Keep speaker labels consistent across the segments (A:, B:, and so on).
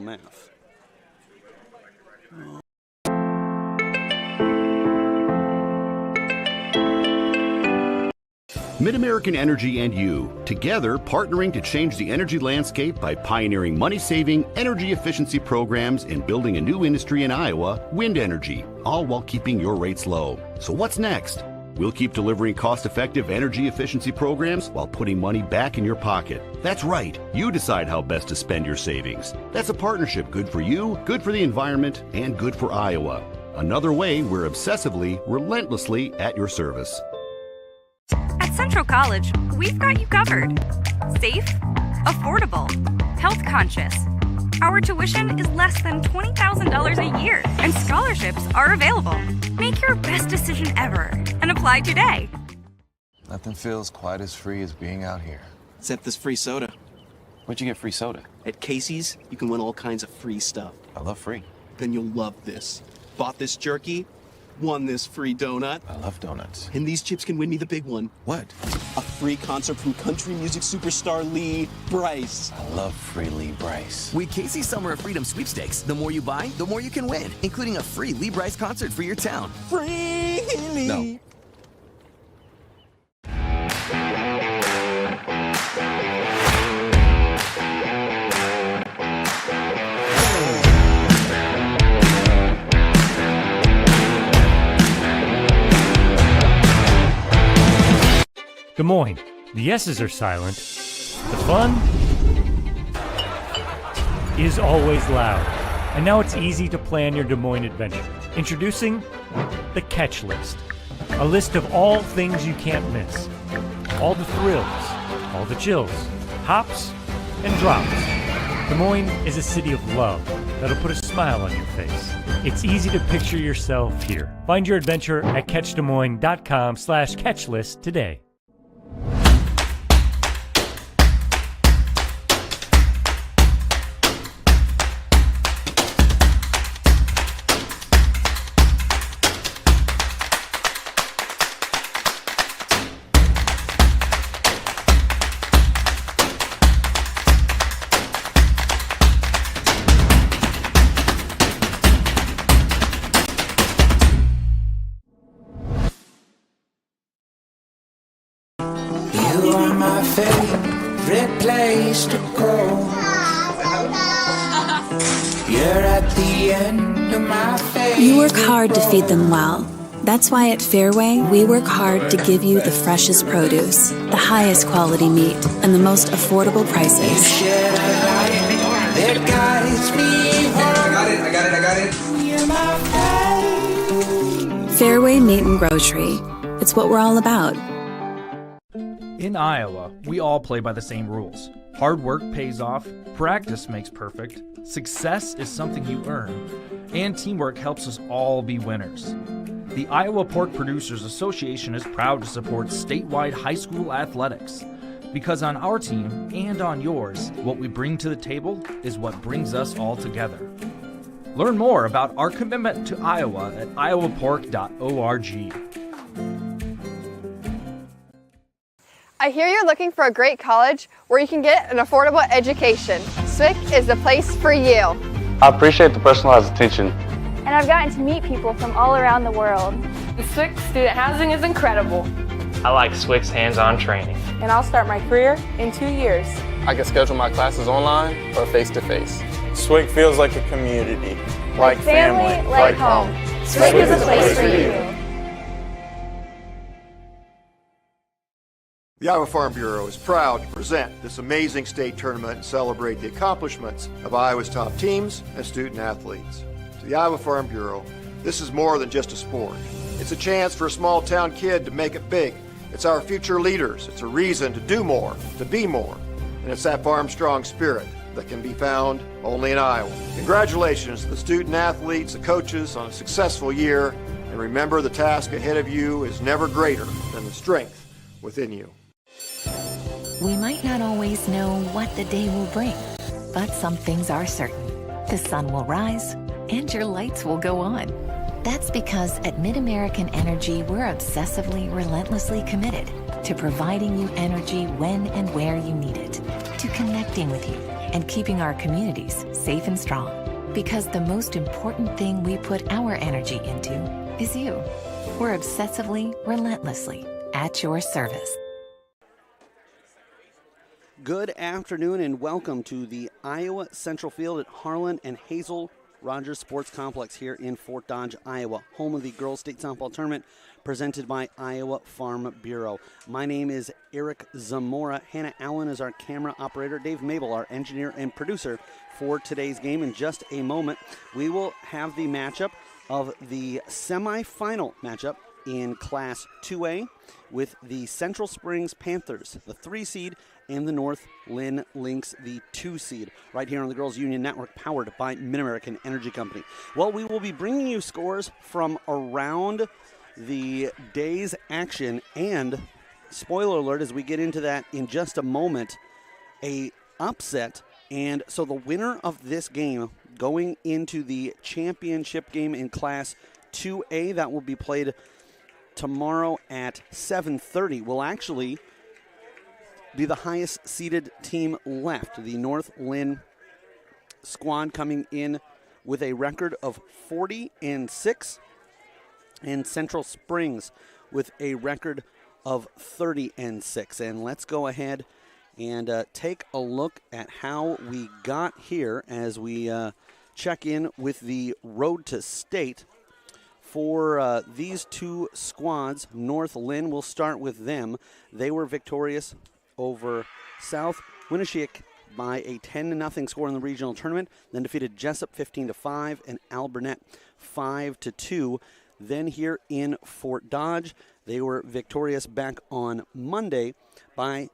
A: math.
B: MidAmerican Energy and you, together partnering to change the energy landscape by pioneering money-saving, energy efficiency programs and building a new industry in Iowa, wind energy, all while keeping your rates low. So what's next? We'll keep delivering cost-effective energy efficiency programs while putting money back in your pocket. That's right. You decide how best to spend your savings. That's a partnership good for you, good for the environment, and good for Iowa. Another way we're obsessively, relentlessly at your service.
C: At Central College, we've got you covered. Safe, affordable, health conscious. Our tuition is less than $20,000 a year, and scholarships are available. Make your best decision ever and apply today.
D: Nothing feels quite as free as being out here.
E: Except this free soda.
D: Where'd you get free soda?
E: At Casey's, you can win all kinds of free stuff.
D: I love free.
E: Then you'll love this. Bought this jerky, won this free donut.
D: I love donuts.
E: And these chips can win me the big one.
D: What?
E: A free concert from country music superstar Lee Brice.
D: I love free Lee Brice.
F: With Casey's Summer of Freedom sweepstakes, the more you buy, the more you can win, including a free Lee Brice concert for your town.
E: Free Lee!
D: No.
G: Des Moines. The S's are silent. The fun is always loud. And now it's easy to plan your Des Moines adventure. Introducing the Catch List. A list of all things you can't miss. All the thrills, all the chills, hops, and drops. Des Moines is a city of love that'll put a smile on your face. It's easy to picture yourself here. Find your adventure at catchdesmoines.com/catchlist today.
H: Favorite place to go. You're at the end of my favorite.
I: You work hard to feed them well. That's why at Fairway, we work hard to give you the freshest produce, the highest quality meat, and the most affordable prices.
H: You shed a light that guides me home. I got it. You're my favorite.
I: Fairway Meat and Grocery. It's what we're all about.
J: In Iowa, we all play by the same rules. Hard work pays off, practice makes perfect, success is something you earn, and teamwork helps us all be winners. The Iowa Pork Producers Association is proud to support statewide high school athletics. Because on our team and on yours, what we bring to the table is what brings us all together. Learn more about our commitment to Iowa at iowapork.org.
K: I hear you're looking for a great college where you can get an affordable education. SWIC is the place for you.
L: I appreciate the personalized attention.
M: And I've gotten to meet people from all around the world.
N: The SWIC student housing is incredible.
O: I like SWIC's hands-on training.
N: And I'll start my career in 2 years.
P: I can schedule my classes online or face-to-face. SWIC feels like a community, like family, like home.
M: SWIC is a place for you.
Q: The Iowa Farm Bureau is proud to present this amazing state tournament and celebrate the accomplishments of Iowa's top teams and student athletes. To the Iowa Farm Bureau, this is more than just a sport. It's a chance for a small town kid to make it big. It's our future leaders. It's a reason to do more, to be more. And it's that farm strong spirit that can be found only in Iowa. Congratulations to the student athletes, the coaches on a successful year. And remember, the task ahead of you is never greater than the strength within you.
R: We might not always know what the day will bring, but some things are certain. The sun will rise and your lights will go on. That's because at MidAmerican Energy, we're obsessively, relentlessly committed to providing you energy when and where you need it, to connecting with you and keeping our communities safe and strong. Because the most important thing we put our energy into is you. We're obsessively, relentlessly at your service.
A: Good afternoon and welcome to the Iowa Central Field at Harlan and Hazel Rogers Sports Complex here in Fort Dodge, Iowa, home of the Girls State Softball Tournament presented by Iowa Farm Bureau. My name is Eric Zamora. Hannah Allen is our camera operator. Dave Mabel, our engineer and producer for today's game. In just a moment, we will have the matchup of the semifinal matchup in Class 2A with the Central Springs Panthers, the 3 seed, and the North Linn Lynx, the 2 seed, right here on the Girls Union Network, powered by Mid-American Energy Company. Well, we will be bringing you scores from around the day's action, and spoiler alert as we get into that in just a moment, a upset. And so the winner of this game going into the championship game in Class 2A that will be played tomorrow at 7:30 will actually be the highest seeded team left. The North Linn squad coming in with a record of 40-6, and Central Springs with a record of 30-6. And let's go ahead and take a look at how we got here as we check in with the road to state. For these two squads, North Linn, we'll start with them. They were victorious over South Winneshiek by a 10-0 score in the regional tournament, then defeated Jessup 15-5 and Alburnett 5-2. Then here in Fort Dodge, they were victorious back on Monday by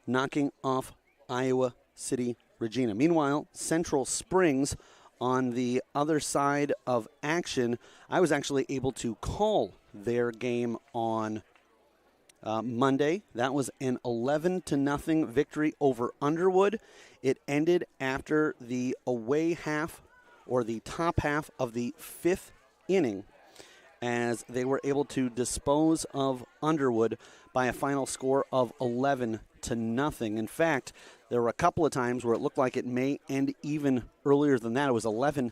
A: knocking off Iowa City Regina. Meanwhile, Central Springs on the other side of action, I was actually able to call their game on Monday. That was an 11-0 victory over Underwood. It ended after the away half, or the top half of the 5th inning, as they were able to dispose of Underwood by a final score of 11-0. In fact, there were a couple of times where it looked like it may end even earlier than that. It was 11-0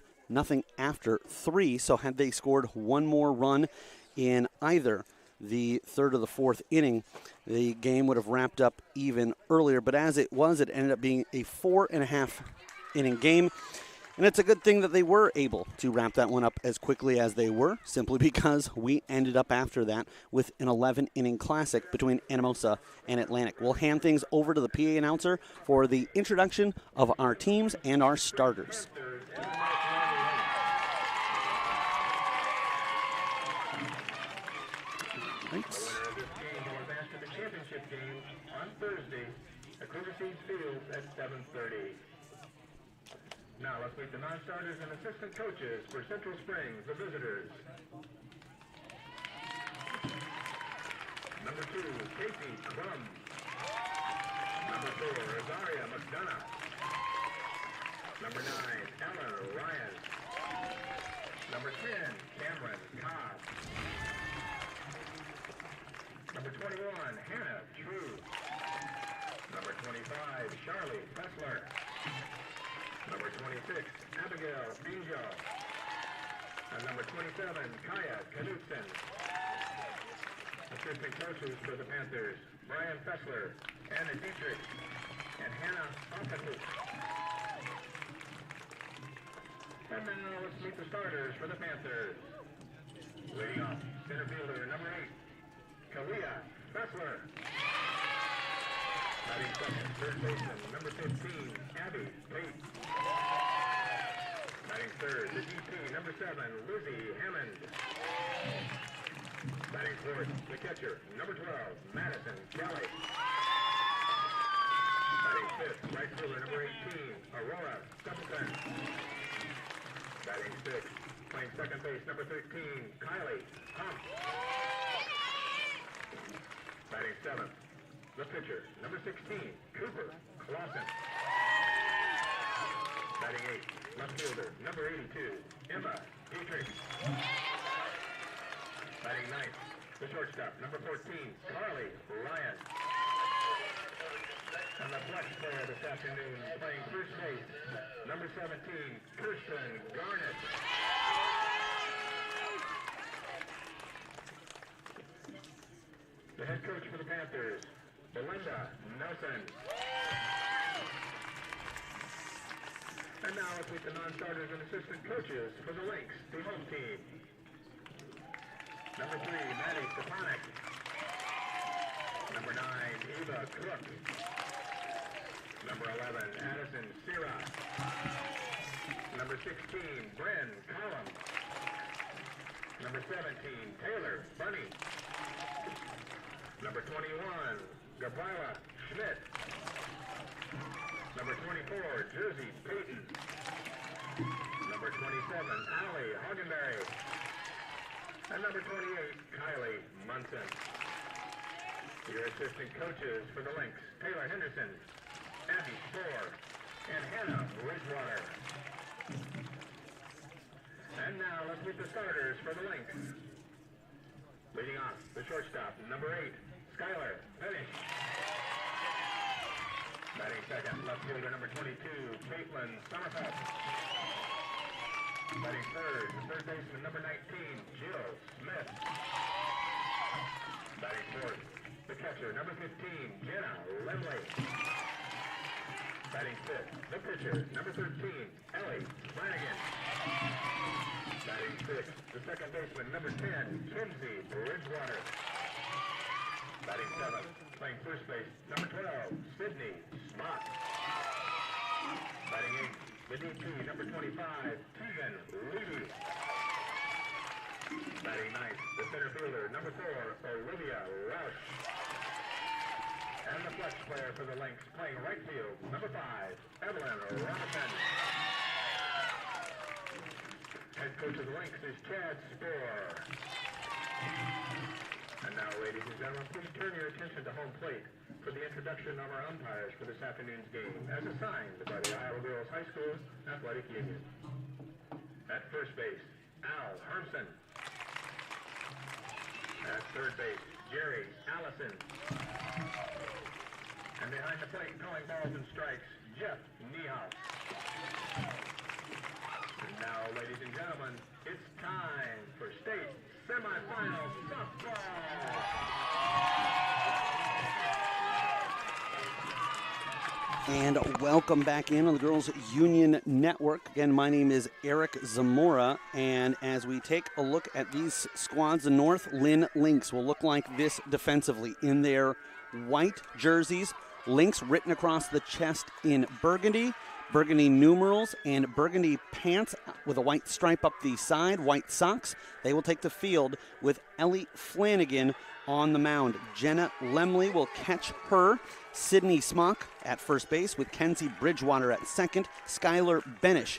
A: after 3, so had they scored one more run in either the 3rd or the 4th inning, the game would have wrapped up even earlier. But as it was, it ended up being a 4.5 inning game. And it's a good thing that they were able to wrap that one up as quickly as they were, simply because we ended up after that with an 11-inning classic between Anamosa and Atlantic. We'll hand things over to the PA announcer for the introduction of our teams and our starters. Right.
S: Now let's meet the non-starters and assistant coaches for Central Springs, the visitors. Number 2, Casey Crum. Number 4, Rosaria McDonough. Number 9, Ella Ryan. Number 10, Cameron Cobb. Number 21, Hannah True. Number 25, Charlie Fessler. Number 26, Abigail Angel. And number 27, Kaya Knudsen. Assistant coaches for the Panthers, Brian Fessler, Anna Dietrich, and Hannah Offenhook. And now let's meet the starters for the Panthers. Leading off, center fielder, number 8, Kalia Fessler. Batting second, third baseman, number 15, Abby Pate. Batting third, the DP, number 7, Lizzie Hammond. Batting fourth, the catcher, number 12, Madison Kelly. Batting fifth, right fielder, number 18, Aurora Stapleton. Batting sixth, playing second base, number 13, Kylie Hump. Batting seventh, the pitcher, number 16, Cooper Clausen. Batting eighth, left fielder, number 82, Emma Dietrich. Batting ninth, the shortstop, number 14, Carly Ryan. And the flex player this afternoon, playing first base, number 17, Kirsten Garnett. The head coach for the Panthers, Belinda Nelson. And now let's meet the non-starters and assistant coaches for the Lynx, the home team. Number 3, Maddie Stepanek. Number 9, Eva Cook. Number 11, Addison Sira. Number 16, Bryn Collum. Number 17, Taylor Bunny. Number 21, Gabriela Schmidt. Number 24, Jersey Payton. Number 27, Allie Hoggenberry. And number 28, Kylie Munson. Your assistant coaches for the Lynx, Taylor Henderson, Abby Spohr, and Hannah Ridgewater. And now let's meet the starters for the Lynx. Leading off, the shortstop, number 8, Skylar Pennish. Batting second, left fielder number 22, Caitlin Sommerfeld. Batting third, the third baseman number 19, Jill Smith. Batting fourth, the catcher number 15, Jenna Lemley. Batting fifth, the pitcher number 13, Ellie Flanagan. Batting sixth, the second baseman number 10, Kinsey Bridgewater. Batting seventh, playing first base, number 12, Sydney Smock. Batting eighth, the DP, number 25, Tegan Levy. Batting ninth, the center fielder, number 4, Olivia Roush. And the flex player for the Lynx, playing right field, number 5, Evelyn Robinson. Head coach of the Lynx is Chad Spohr. And now, ladies and gentlemen, please turn your attention to home plate for the introduction of our umpires for this afternoon's game, as assigned by the Iowa Girls High School Athletic Union. At first base, Al Hermsen. At third base, Jerry Allison. And behind the plate, calling balls and strikes, Jeff Niehaus. And now, ladies and gentlemen, it's time for state semifinal softball.
A: And welcome back in on the Girls Union Network. Again, my name is Eric Zamora, and as we take a look at these squads, the North Linn Lynx will look like this defensively in their white jerseys, Lynx written across the chest in burgundy, burgundy numerals, and burgundy pants with a white stripe up the side, white socks. They will take the field with Ellie Flanagan on the mound. Jenna Lemley will catch her. Sydney Smock at first base with Kenzie Bridgewater at second. Skylar Benish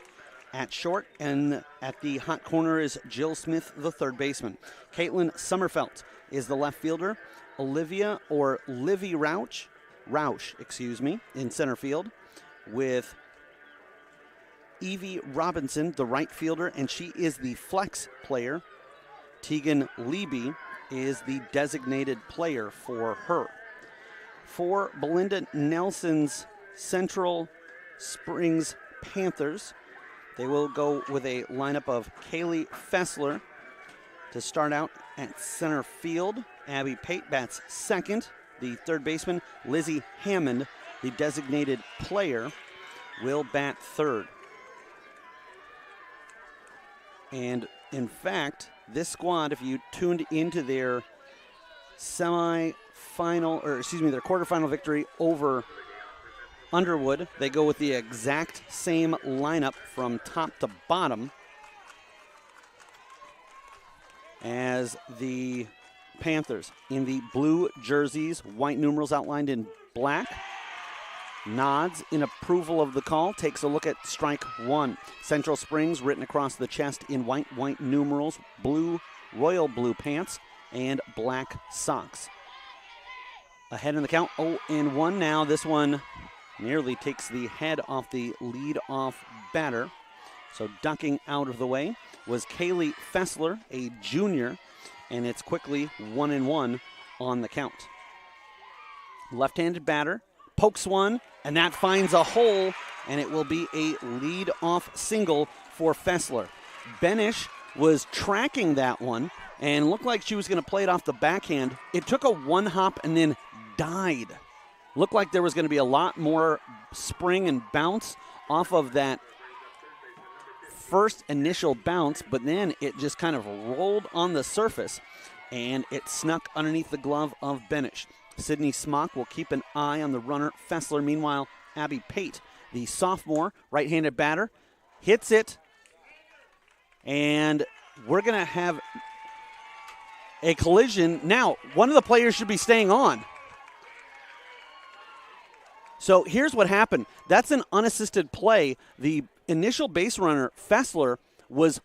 A: at short, and at the hot corner is Jill Smith, the third baseman. Caitlin Sommerfeld is the left fielder. Olivia or Livy Roush, in center field, with Evie Robinson, the right fielder, and she is the flex player. Tegan Leby is the designated player for her. For Belinda Nelson's Central Springs Panthers, they will go with a lineup of Kaylee Fessler to start out at center field. Abby Pate bats second. The third baseman, Lizzie Hammond, the designated player, will bat third. And in fact, this squad, if you tuned into their their quarterfinal victory over Underwood, they go with the exact same lineup from top to bottom as the Panthers. In the blue jerseys, white numerals outlined in black. Nods in approval of the call, takes a look at strike one. Central Springs written across the chest in white numerals, blue, royal blue pants, and black socks. Ahead in the count, 0-1 now. This one nearly takes the head off the lead-off batter. So ducking out of the way was Kaylee Fessler, a junior, and it's quickly 1-1 on the count. Left-handed batter, pokes one, and that finds a hole, and it will be a lead-off single for Fessler. Benish was tracking that one and looked like she was going to play it off the backhand. It took a one hop and then died. Looked like there was going to be a lot more spring and bounce off of that first initial bounce, but then it just kind of rolled on the surface, and it snuck underneath the glove of Benish. Sydney Smock will keep an eye on the runner, Fessler. Meanwhile, Abby Pate, the sophomore right-handed batter, hits it, and we're going to have a collision. Now, one of the players should be staying on. So here's what happened. That's an unassisted play. The initial base runner, Fessler, was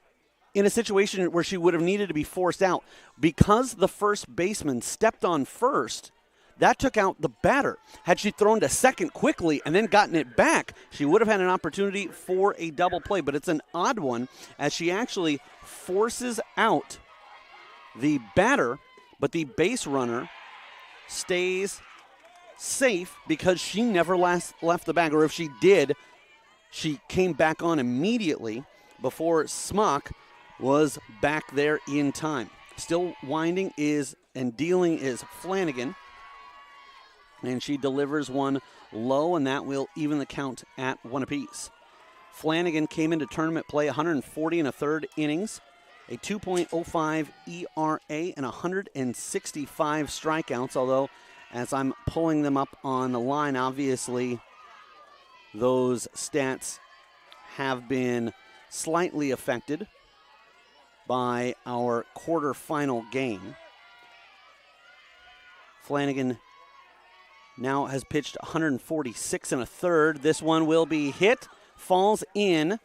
A: in a situation where she would have needed to be forced out. Because the first baseman stepped on first, that took out the batter. Had she thrown to second quickly and then gotten it back, she would have had an opportunity for a double play. But it's an odd one, as she actually forces out the batter, but the base runner stays safe because she never left the bag. Or if she did, she came back on immediately before Smock was back there in time. Still winding and dealing is Flanagan. And she delivers one low, and that will even the count at one apiece. Flanagan came into tournament play 140 and a third innings, a 2.05 ERA, and 165 strikeouts, although as I'm pulling them up on the line, obviously those stats have been slightly affected by our quarterfinal game. Flanagan now has pitched 146 and a third. This one will be hit, falls in,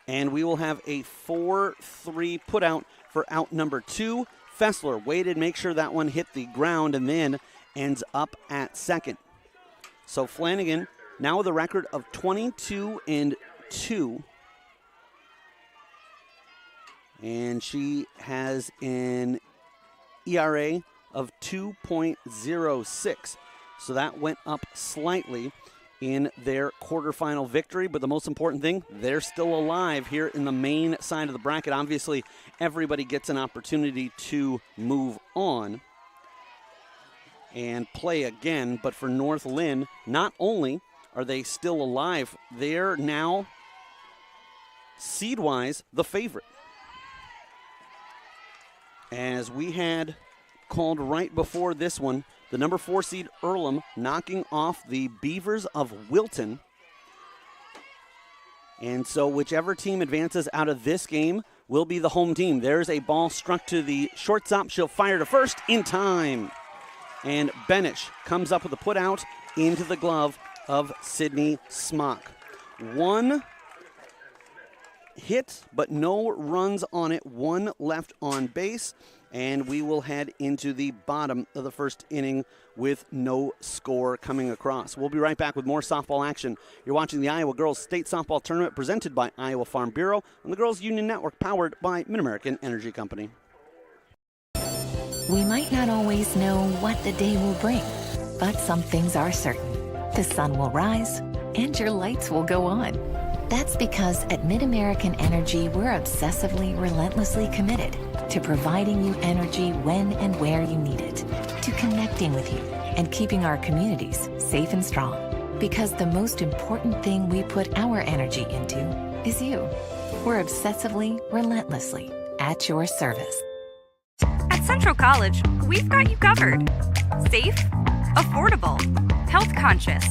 A: and we will have a 4-3 put out for out number 2. Fessler waited, make sure that one hit the ground, and then ends up at second. So Flanagan now with a record of 22-2. And she has an ERA of 2.06. So that went up slightly in their quarterfinal victory. But the most important thing, they're still alive here in the main side of the bracket. Obviously, everybody gets an opportunity to move on and play again. But for North Linn, not only are they still alive, they're now seed-wise the favorite. As we had called right before this one, the number 4 seed Earlham knocking off the Beavers of Wilton. And so whichever team advances out of this game will be the home team. There's a ball struck to the shortstop. She'll fire to first in time. And Benish comes up with a put out into the glove of Sydney Smock. One hit, but no runs on it. One left on base. And we will head into the bottom of the first inning with no score coming across. We'll be right back with more softball action. You're watching the Iowa Girls State Softball Tournament presented by Iowa Farm Bureau on the Girls Union Network, powered by Mid-American Energy Company.
R: We might not always know what the day will bring, but some things are certain. The sun will rise and your lights will go on. That's because at Mid-American Energy, we're obsessively, relentlessly committed to providing you energy when and where you need it, to connecting with you and keeping our communities safe and strong. Because the most important thing we put our energy into is you. We're obsessively, relentlessly at your service.
C: At Central College, we've got you covered. Safe, affordable, health conscious.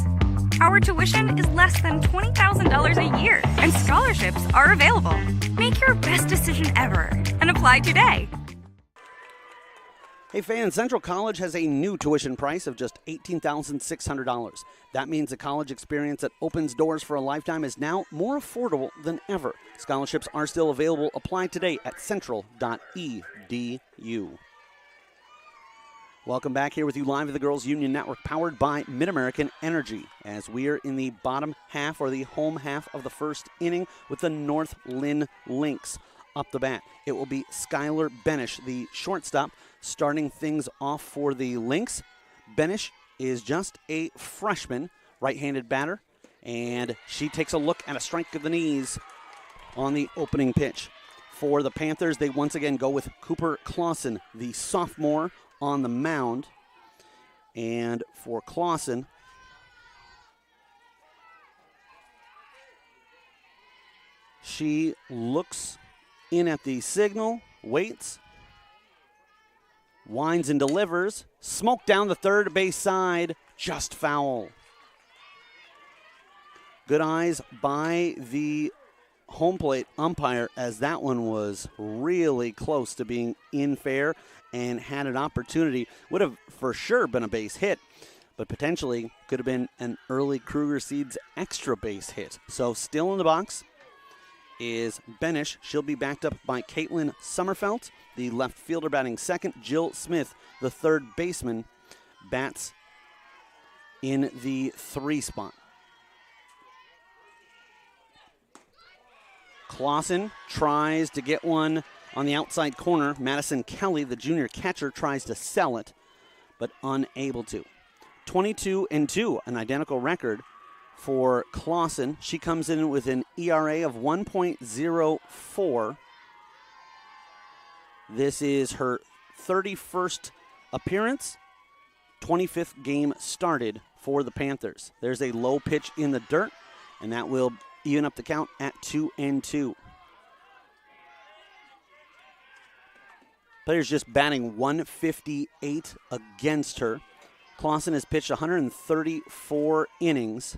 C: Our tuition is less than $20,000 a year, and scholarships are available. Make your best decision ever and apply today.
A: Hey fans, Central College has a new tuition price of just $18,600. That means the college experience that opens doors for a lifetime is now more affordable than ever. Scholarships are still available. Apply today at central.edu. Welcome back here with you live at the Girls Union Network, powered by Mid-American Energy, as we are in the bottom half, or the home half of the first inning, with the North Linn Lynx up the bat. It will be Skylar Benish, the shortstop, starting things off for the Lynx. Benish is just a freshman, right-handed batter, and she takes a look at a strike of the knees on the opening pitch. For the Panthers, they once again go with Cooper Clausen, the sophomore, on the mound. And for Clausen, she looks in at the signal, waits, winds and delivers. Smoke down the third base side, just foul. Good eyes by the home plate umpire, as that one was really close to being in fair and had an opportunity. Would have for sure been a base hit, but potentially could have been an early Kruger Seeds extra base hit. So still in the box is Benish. She'll be backed up by Caitlin Sommerfeld, the left fielder batting second. Jill Smith, the third baseman, bats in the 3 spot. Clausen tries to get one on the outside corner. Madison Kelly, the junior catcher, tries to sell it, but unable to. 22-2, an identical record for Clausen. She comes in with an ERA of 1.04. This is her 31st appearance, 25th game started for the Panthers. There's a low pitch in the dirt, and that will even up the count at 2-2. Players just batting 158 against her. Clausen has pitched 134 innings.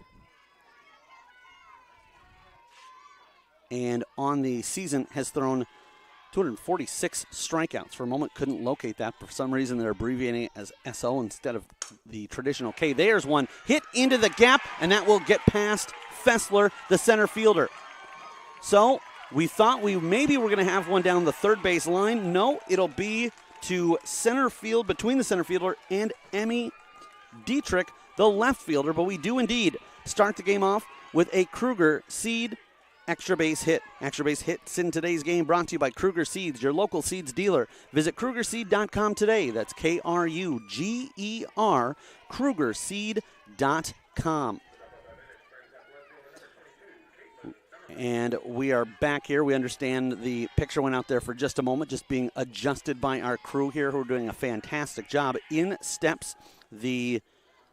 A: And on the season has thrown 246 strikeouts. For a moment, couldn't locate that. For some reason, they're abbreviating it as SO instead of the traditional K. There's one hit into the gap, and that will get past Fessler, the center fielder. So we thought maybe we're going to have one down the third base line. No, it'll be to center field, between the center fielder and Emmy Dietrich, the left fielder. But we do indeed start the game off with a Kruger Seed extra base hit. Extra base hits in today's game brought to you by Kruger Seeds, your local seeds dealer. Visit KrugerSeed.com today. That's KRUGER, KrugerSeed.com. And we are back here. We understand the picture went out there for just a moment, just being adjusted by our crew here who are doing a fantastic job. In steps the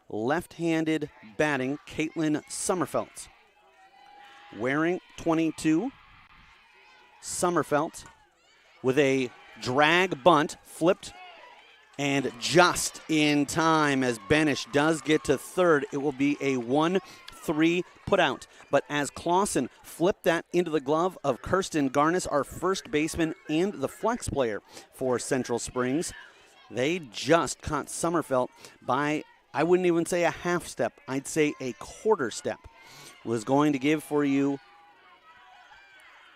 A: left-handed batting Caitlin Sommerfeld. Wearing 22, Sommerfeld with a drag bunt, flipped, and just in time as Benish does get to third. It will be a 1-3 putout. But as Clausen flipped that into the glove of Kirsten Garnis, our first baseman and the flex player for Central Springs, they just caught Sommerfeld by, I wouldn't even say a half step, I'd say a quarter step. Was going to give for you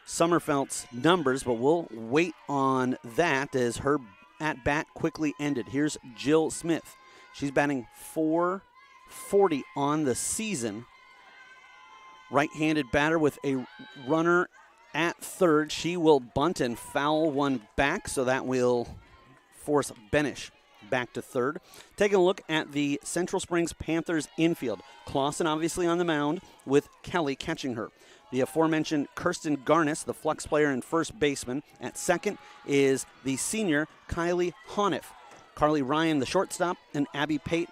A: Sommerfeld's numbers, but we'll wait on that as her at-bat quickly ended. Here's Jill Smith. She's batting .440 on the season. Right-handed batter with a runner at third. She will bunt and foul one back, so that will force Benish back to third. Taking a look at the Central Springs Panthers infield. Clausen obviously on the mound with Kelly catching her. The aforementioned Kirsten Garnis, the flex player and first baseman. At second is the senior Kylie Honiff. Carly Ryan, the shortstop, and Abby Pate,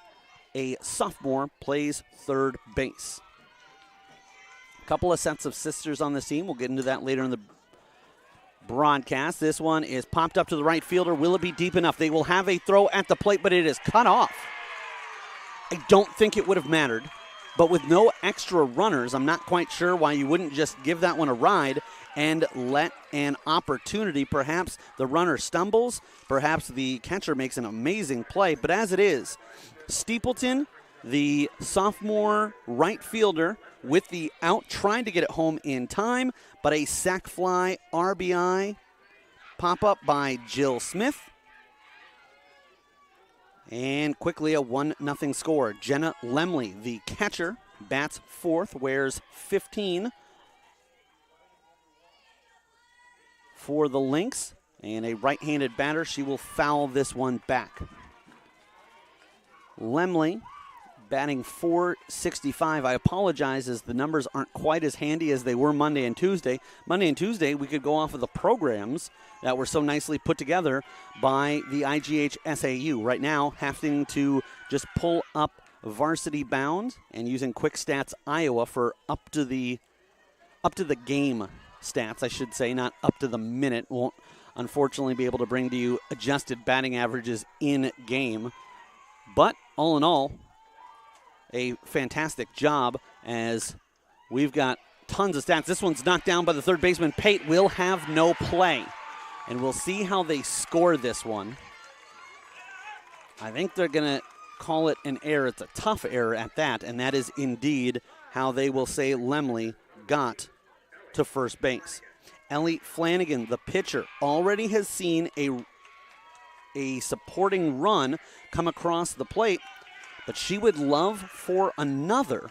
A: a sophomore, plays third base. A couple of sets of sisters on this team. We'll get into that later in the broadcast. This one is popped up to the right fielder. Will it be deep enough? They will have a throw at the plate, but it is cut off. I don't think it would have mattered, but with no extra runners, I'm not quite sure why you wouldn't just give that one a ride and let an opportunity. Perhaps the runner stumbles, perhaps the catcher makes an amazing play, but as it is, Steepleton, the sophomore right fielder, with the out, trying to get it home in time, but a sac fly RBI pop-up by Jill Smith. And quickly a 1-0 score. Jenna Lemley, the catcher, bats fourth, wears 15 for the Lynx. And a right-handed batter, she will foul this one back. Lemley batting .465. I apologize as the numbers aren't quite as handy as they were Monday and Tuesday. Monday and Tuesday, we could go off of the programs that were so nicely put together by the IGHSAU. Right now, having to just pull up Varsity Bound and using Quick Stats Iowa for up to the game stats, I should say, not up to the minute. Won't unfortunately be able to bring to you adjusted batting averages in game. But all in all, a fantastic job as we've got tons of stats. This one's knocked down by the third baseman. Pate will have no play. And we'll see how they score this one. I think they're going to call it an error. It's a tough error at that, and that is indeed how they will say Lemley got to first base. Ellie Flanagan, the pitcher, already has seen a supporting run come across the plate, but she would love for another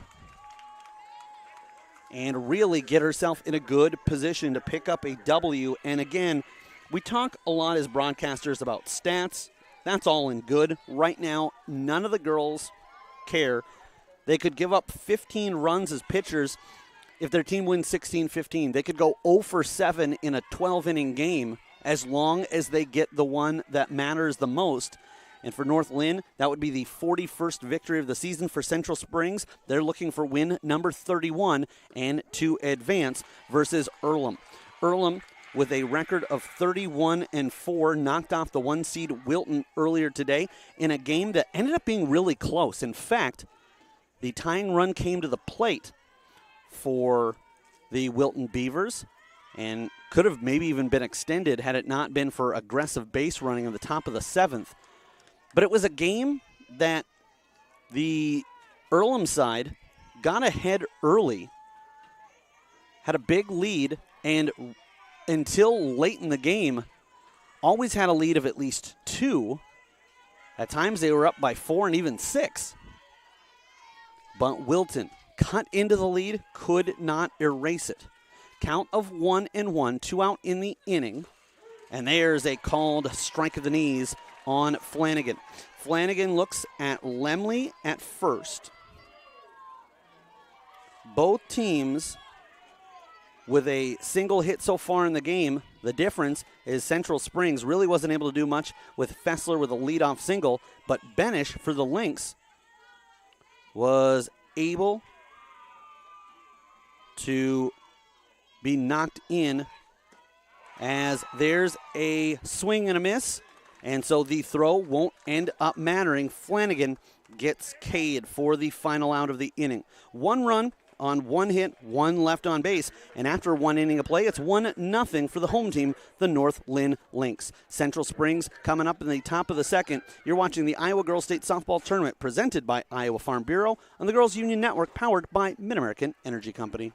A: and really get herself in a good position to pick up a W. And again, we talk a lot as broadcasters about stats. That's all in good. Right now, none of the girls care. They could give up 15 runs as pitchers if their team wins 16-15. They could go 0 for 7 in a 12-inning game as long as they get the one that matters the most. And for North Linn, that would be the 41st victory of the season. For Central Springs, they're looking for win number 31 and to advance versus Earlham. Earlham, with a record of 31-4, knocked off the 1-seed Wilton earlier today in a game that ended up being really close. In fact, the tying run came to the plate for the Wilton Beavers and could have maybe even been extended had it not been for aggressive base running on the top of the 7th. But it was a game that the Earlham side got ahead early, had a big lead, and until late in the game, always had a lead of at least 2. At times they were up by 4 and even 6. But Wilton cut into the lead, could not erase it. Count of 1-1, 2 out in the inning. And there's a called strike of the knees on Flanagan. Flanagan looks at Lemley at first. Both teams with a single hit so far in the game. The difference is Central Springs really wasn't able to do much with Fessler with a leadoff single, but Benish for the Lynx was able to be knocked in as there's a swing and a miss, and so the throw won't end up mattering. Flanagan gets K'd for the final out of the inning. 1 run on 1 hit, 1 left on base, and after 1 inning of play, it's 1-0 for the home team, the North Linn Lynx. Central Springs coming up in the top of the 2nd. You're watching the Iowa Girls State Softball Tournament presented by Iowa Farm Bureau on the Girls Union Network, powered by Mid-American Energy Company.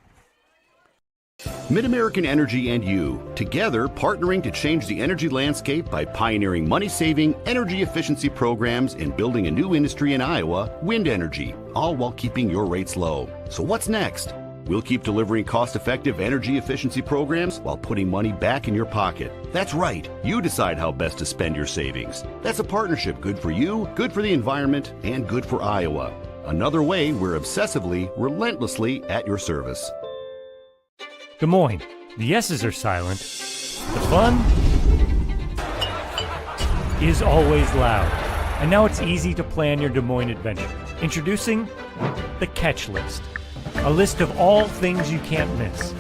B: Mid-American Energy and you, together partnering to change the energy landscape by pioneering money-saving, energy efficiency programs and building a new industry in Iowa, wind energy, all while keeping your rates low. So what's next? We'll keep delivering cost-effective energy efficiency programs while putting money back in your pocket. That's right. You decide how best to spend your savings. That's a partnership good for you, good for the environment, and good for Iowa. Another way we're obsessively, relentlessly at your service.
G: Des Moines, the S's are silent. The fun is always loud. And now it's easy to plan your Des Moines adventure. Introducing the Catch List. A list of all things you can't miss.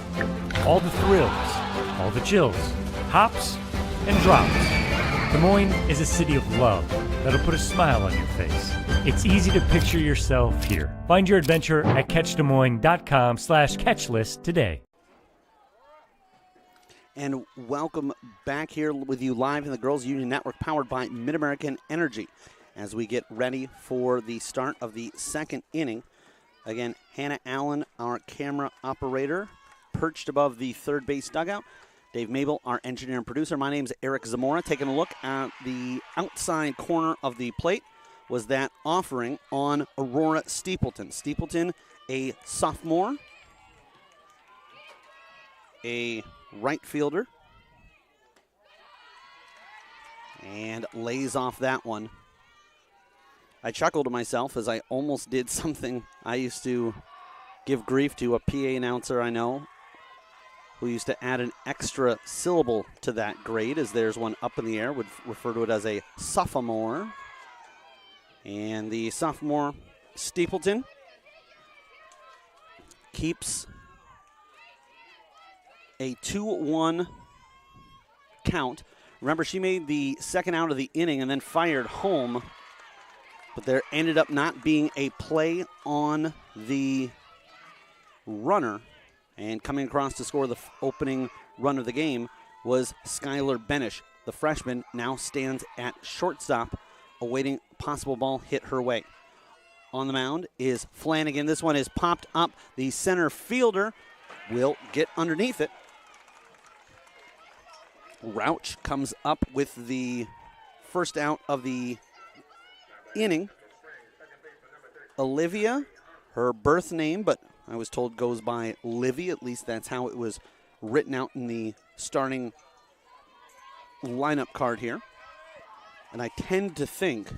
G: All the thrills, all the chills, hops and drops. Des Moines is a city of love that'll put a smile on your face. It's easy to picture yourself here. Find your adventure at catchdesmoines.com/catchlist today.
A: And welcome back here with you live in the Girls Union Network, powered by Mid-American Energy, as we get ready for the start of the 2nd inning. Again, Hannah Allen, our camera operator, perched above the third base dugout. Dave Mabel, our engineer and producer. My name's Eric Zamora. Taking a look at the outside corner of the plate was that offering on Aurora Steepleton. Steepleton, a sophomore, a right fielder, and lays off that one. I chuckled to myself as I almost did something I used to give grief to a PA announcer I know who used to add an extra syllable to that grade, as there's one up in the air, would refer to it as a sophomore. And the sophomore Stapleton keeps a 2-1 count. Remember, she made the second out of the inning and then fired home, but there ended up not being a play on the runner. And coming across to score the opening run of the game was Skylar Benish. The freshman now stands at shortstop, awaiting possible ball hit her way. On the mound is Flanagan. This one is popped up. The center fielder will get underneath it. Rauch comes up with the first out of the inning. Olivia, her birth name, but I was told goes by Livy. At least that's how it was written out in the starting lineup card here. And I tend to think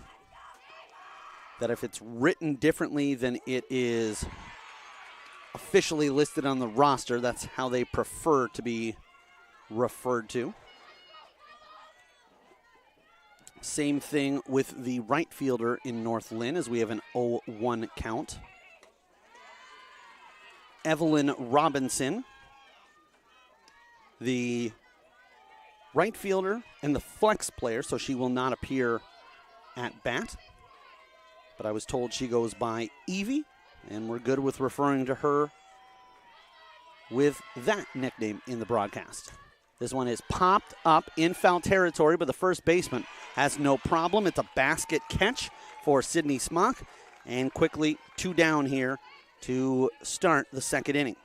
A: that if it's written differently than it is officially listed on the roster, that's how they prefer to be referred to. Same thing with the right fielder in North Linn, as we have an 0-1 count. Evelyn Robinson, the right fielder and the flex player, so she will not appear at bat. But I was told she goes by Evie, and we're good with referring to her with that nickname in the broadcast. This one is popped up in foul territory, but the first baseman has no problem. It's a basket catch for Sydney Smock, and quickly 2 down here to start the second inning.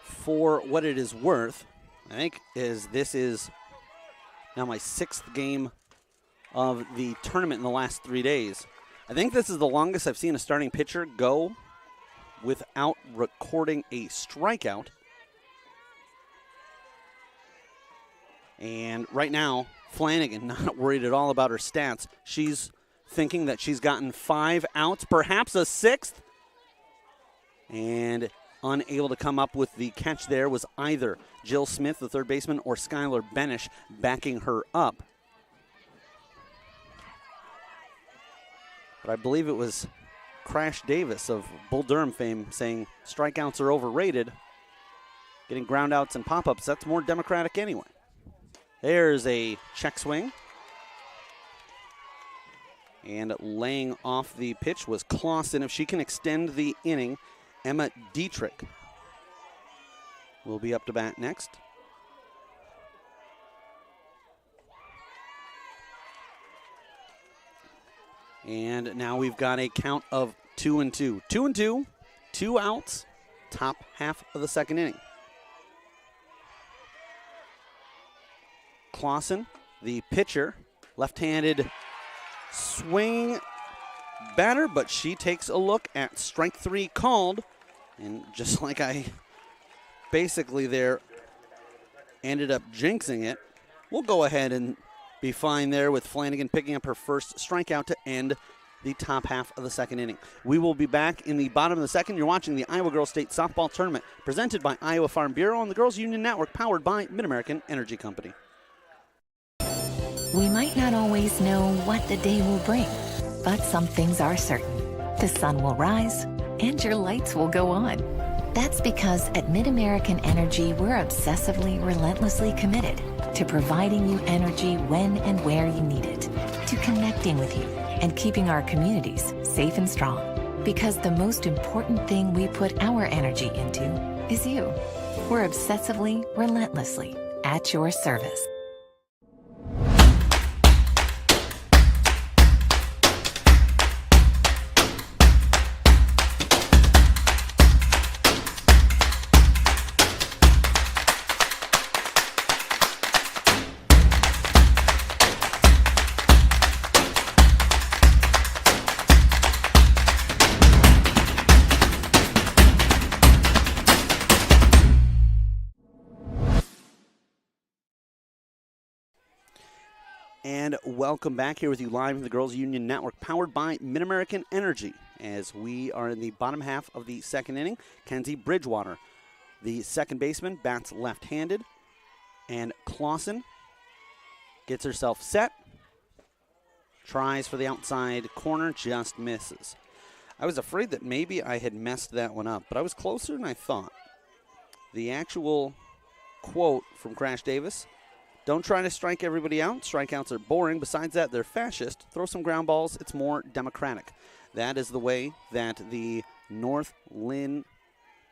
A: For what it is worth, I think this is now my 6th game of the tournament in the last 3 days. I think this is the longest I've seen a starting pitcher go without recording a strikeout. And right now, Flanagan not worried at all about her stats. She's thinking that she's gotten 5 outs, perhaps a 6th. And unable to come up with the catch there was either Jill Smith, the third baseman, or Skylar Benish backing her up. But I believe it was Crash Davis of Bull Durham fame saying strikeouts are overrated. Getting groundouts and pop-ups, that's more democratic anyway. There's a check swing. And laying off the pitch was Clausen. If she can extend the inning, Emma Dietrich will be up to bat next. And now we've got a count of 2-2. 2-2, 2 outs, top half of the second inning. Clausen, the pitcher, left-handed swing batter, but she takes a look at strike 3 called. And just like I basically there ended up jinxing it, we'll go ahead and be fine there with Flanagan picking up her first strikeout to end the top half of the second inning. We will be back in the bottom of the second. You're watching the Iowa Girls State Softball Tournament presented by Iowa Farm Bureau and the Girls Union Network, powered by Mid-American Energy Company.
R: We might not always know what the day will bring, but some things are certain. The sun will rise and your lights will go on. That's because at Mid-American Energy, we're obsessively, relentlessly committed to providing you energy when and where you need it, to connecting with you and keeping our communities safe and strong. Because the most important thing we put our energy into is you. We're obsessively, relentlessly at your service.
A: And welcome back here with you live in the Girls Union Network, powered by Mid-American Energy, as we are in the bottom half of the second inning. Kenzie Bridgewater, the second baseman, bats left-handed, and Clausen gets herself set, tries for the outside corner, just misses. I was afraid that maybe I had messed that one up, but I was closer than I thought. The actual quote from Crash Davis: "Don't try to strike everybody out. Strikeouts are boring. Besides that, they're fascist. Throw some ground balls. It's more democratic." That is the way that the North Linn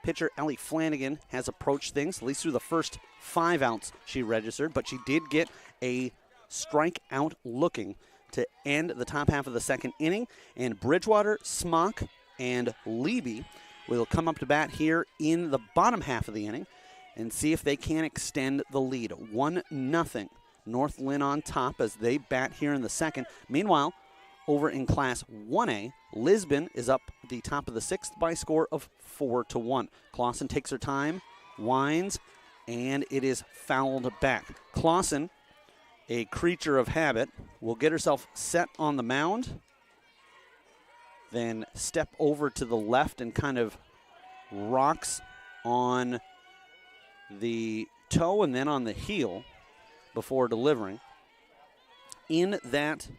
A: pitcher Ellie Flanagan has approached things, at least through the first 5 outs she registered, but she did get a strikeout looking to end the top half of the second inning. And Bridgewater, Smock, and Leby will come up to bat here in the bottom half of the inning and see if they can extend the lead. 1-0. North Linn on top as they bat here in the second. Meanwhile, over in Class 1A, Lisbon is up at the top of the sixth by a score of 4-1. Clausen takes her time, winds, and it is fouled back. Clausen, a creature of habit, will get herself set on the mound, then step over to the left and kind of rocks on the toe and then on the heel before delivering. In that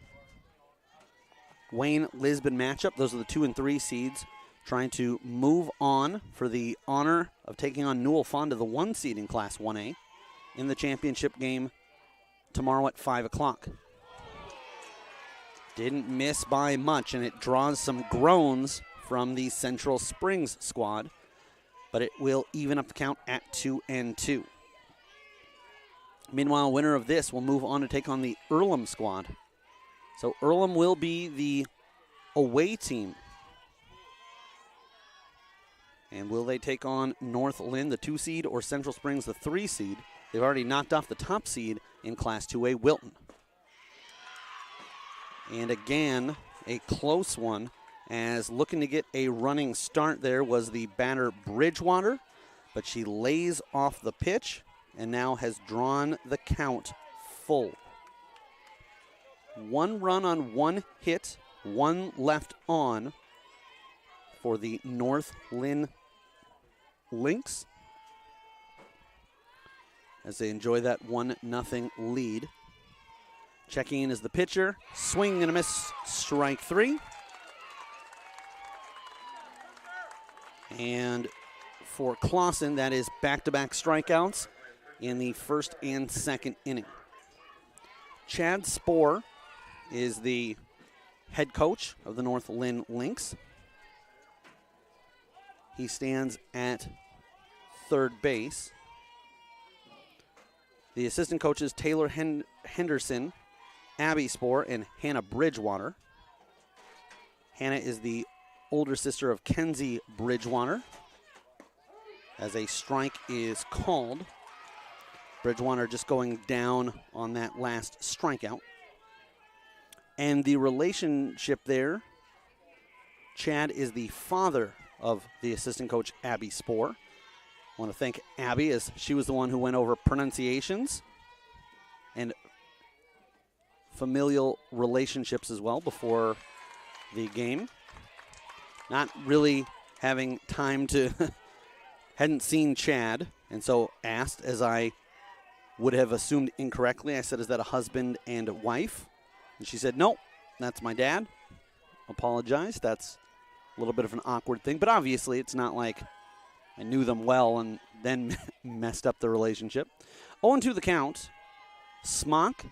A: Wayne-Lisbon matchup, those are the 2 and 3 seeds trying to move on for the honor of taking on Newell Fonda, the 1 seed in Class 1A, in the championship game tomorrow at 5 o'clock. Didn't miss by much, and it draws some groans from the Central Springs squad, but it will even up the count at 2 and 2. Meanwhile, winner of this will move on to take on the Earlham squad. So Earlham will be the away team. And will they take on North Linn, the 2 seed, or Central Springs, the 3 seed? They've already knocked off the top seed in Class 2A, Wilton. And again, a close one, as looking to get a running start there was the batter Bridgewater, but she lays off the pitch and now has drawn the count full. 1 run on 1 hit, 1 left on for the North Linn Lynx as they enjoy that 1-0 lead. Checking in is the pitcher. Swing and a miss, strike 3. And for Clausen, that is back-to-back strikeouts in the first and second inning. Chad Spohr is the head coach of the North Linn Lynx. He stands at third base. The assistant coaches Taylor Henderson, Abby Spohr, and Hannah Bridgewater. Hannah is the older sister of Kenzie Bridgewater. As a strike is called, Bridgewater just going down on that last strikeout. And the relationship there, Chad is the father of the assistant coach, Abby Spohr. I want to thank Abby, as she was the one who went over pronunciations and familial relationships as well before the game. Not really having time to, hadn't seen Chad, and so asked, as I would have assumed incorrectly. I said, "Is that a husband and a wife?" And she said, "No, that's my dad." Apologize. That's a little bit of an awkward thing, but obviously it's not like I knew them well and then messed up the relationship. 0-2 the count. Smock,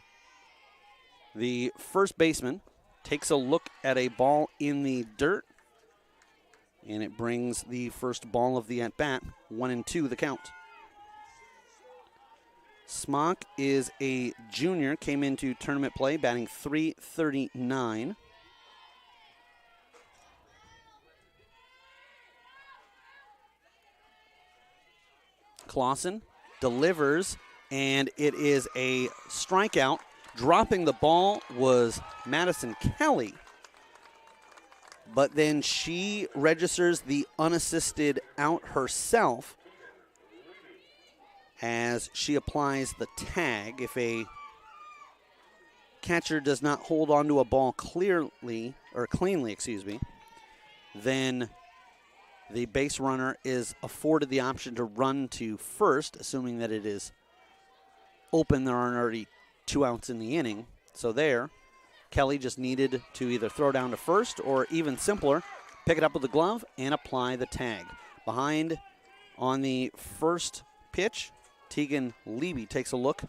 A: the first baseman, takes a look at a ball in the dirt, and it brings the first ball of the at-bat. 1-2 the count. Smock is a junior, came into tournament play batting .339. Clausen delivers, and it is a strikeout. Dropping the ball was Madison Kelly, but then she registers the unassisted out herself as she applies the tag. If a catcher does not hold onto a ball cleanly, then the base runner is afforded the option to run to first, assuming that it is open. There aren't already 2 outs in the inning. So there, Kelly just needed to either throw down to first or, even simpler, pick it up with the glove and apply the tag. Behind on the first pitch, Tegan Levy takes a look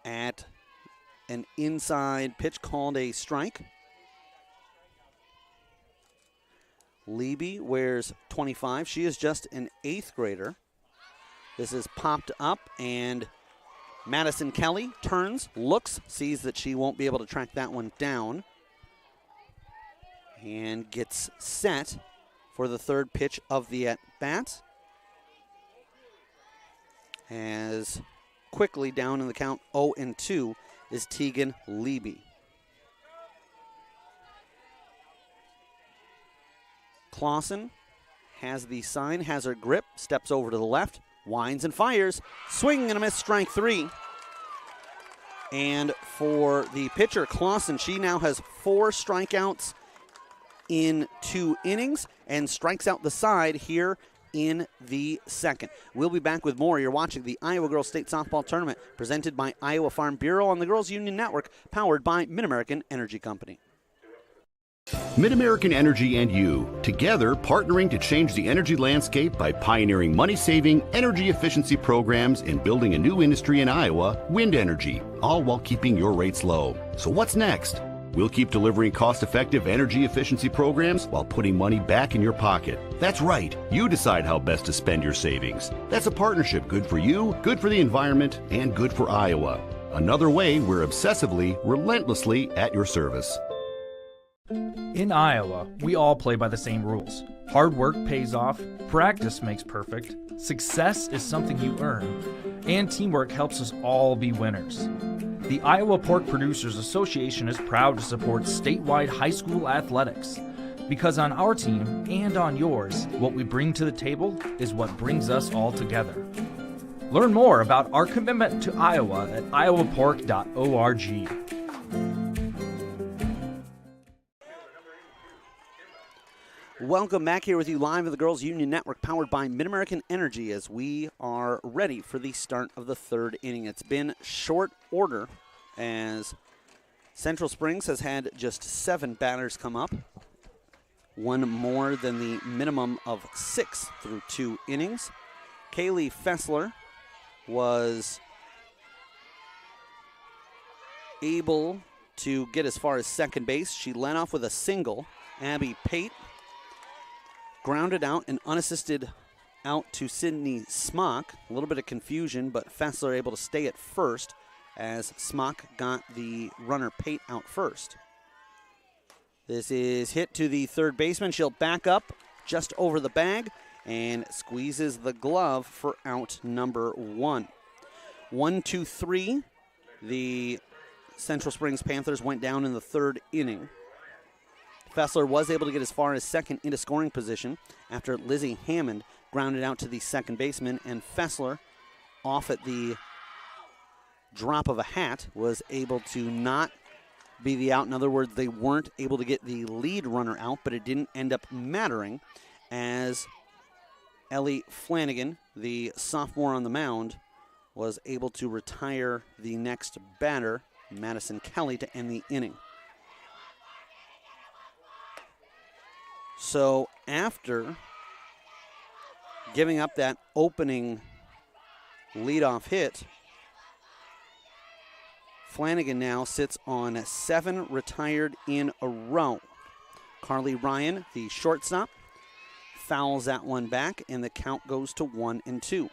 A: at an inside pitch called a strike. Levy wears 25. She is just an 8th grader. This is popped up, and Madison Kelly turns, looks, sees that she won't be able to track that one down, and gets set for the third pitch of the at-bat. As quickly down in the count 0-2 is Tegan Levy. Clausen has the sign, has her grip, steps over to the left, winds and fires, swing and a miss, strike 3. And for the pitcher, Clausen, she now has 4 strikeouts in 2 innings and strikes out the side here in the second. We'll be back with more. You're watching the Iowa Girls State Softball Tournament presented by Iowa Farm Bureau on the Girls Union Network, powered by Mid-American Energy Company.
B: Mid-American Energy and you, together partnering to change the energy landscape by pioneering money-saving, energy efficiency programs and building a new industry in Iowa, wind energy, all while keeping your rates low. So what's next? We'll keep delivering cost-effective energy efficiency programs while putting money back in your pocket. That's right. You decide how best to spend your savings. That's a partnership good for you, good for the environment, and good for Iowa. Another way we're obsessively, relentlessly at your service.
J: In Iowa, we all play by the same rules. Hard work pays off, practice makes perfect, success is something you earn, and teamwork helps us all be winners. The Iowa Pork Producers Association is proud to support statewide high school athletics, because on our team and on yours, what we bring to the table is what brings us all together. Learn more about our commitment to Iowa at iowapork.org.
A: Welcome back here with you live at the Girls Union Network, powered by Mid-American Energy, as we are ready for the start of the third inning. It's been short order as Central Springs has had just 7 batters come up, one more than the minimum of 6 through 2 innings. Kaylee Fessler was able to get as far as second base. She led off with a single. Abby Pate grounded out an unassisted out to Sydney Smock. A little bit of confusion, but Fessler able to stay at first as Smock got the runner Pate out first. This is hit to the third baseman. She'll back up just over the bag and squeezes the glove for out number 1. 1-2-3. The Central Springs Panthers went down in the third inning. Fessler was able to get as far as second into scoring position after Lizzie Hammond grounded out to the second baseman, and Fessler, off at the drop of a hat, was able to not be the out. In other words, they weren't able to get the lead runner out, but it didn't end up mattering as Ellie Flanagan, the sophomore on the mound, was able to retire the next batter, Madison Kelly, to end the inning. So after giving up that opening leadoff hit, Flanagan now sits on 7 retired in a row. Carly Ryan, the shortstop, fouls that one back, and the count goes to 1-2.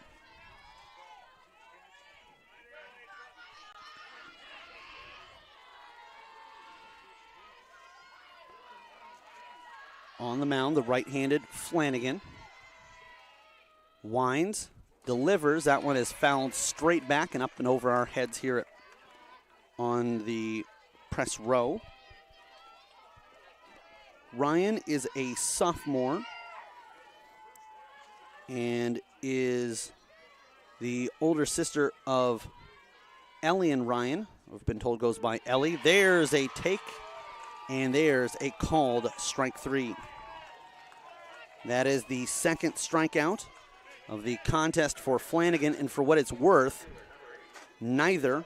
A: On the mound, the right-handed Flanagan winds, delivers. That one is fouled straight back and up and over our heads here on the press row. Ryan is a sophomore and is the older sister of Ellie and Ryan, I've been told goes by Ellie. There's a take, and there's a called strike 3. That is the second strikeout of the contest for Flanagan, and for what it's worth, neither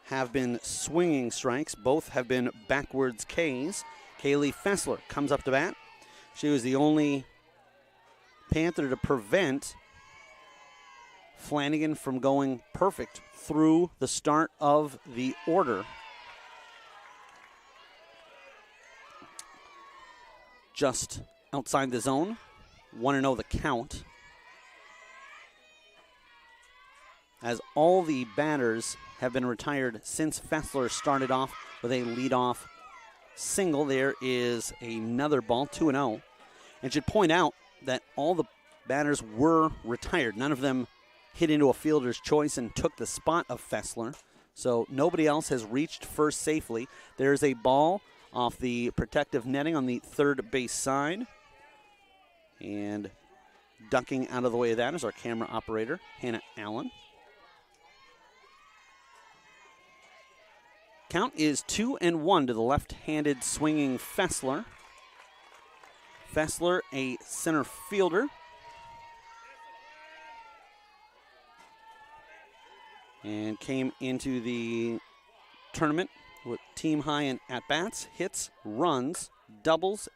A: have been swinging strikes. Both have been backwards Ks. Kaylee Fessler comes up to bat. She was the only Panther to prevent Flanagan from going perfect through the start of the order. Just outside the zone, 1-0 the count. As all the batters have been retired since Fessler started off with a leadoff single. There is another ball, 2-0. And should point out that all the batters were retired. None of them hit into a fielder's choice and took the spot of Fessler. So nobody else has reached first safely. There's a ball off the protective netting on the third base side. And ducking out of the way of that is our camera operator, Hannah Allen. Count is 2-1 to the left-handed swinging Fessler. Fessler, a center fielder. And came into the tournament with team high in at-bats, hits, runs, doubles,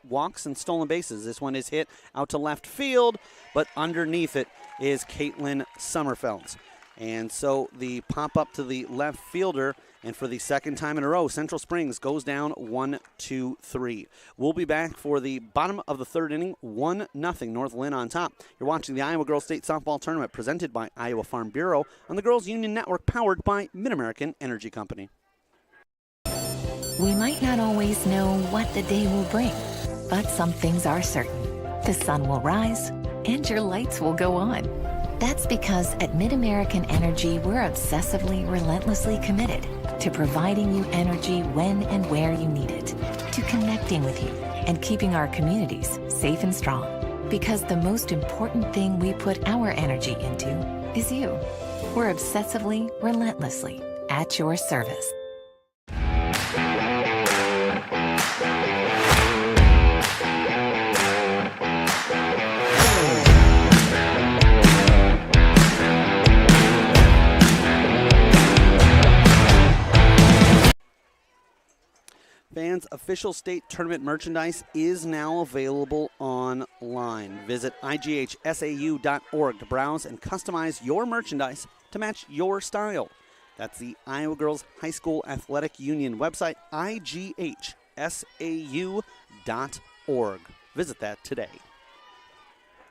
A: walks, and stolen bases. This one is hit out to left field, but underneath it is Caitlin Sommerfelds. And so the pop-up to the left fielder, and for the second time in a row, Central Springs goes down 1-2-3. We'll be back for the bottom of the third inning, 1-0, North Linn on top. You're watching the Iowa Girls State Softball Tournament presented by Iowa Farm Bureau on the Girls Union Network, powered by Mid-American Energy Company.
R: We might not always know what the day will bring, but some things are certain. The sun will rise, and your lights will go on. That's because at Mid-American Energy, we're obsessively, relentlessly committed to providing you energy when and where you need it, to connecting with you and keeping our communities safe and strong. Because the most important thing we put our energy into is you. We're obsessively, relentlessly at your service.
A: Fans, official state tournament merchandise is now available online. Visit IGHSAU.org to browse and customize your merchandise to match your style. That's the Iowa Girls High School Athletic Union website, IGHSAU.org. Visit that today.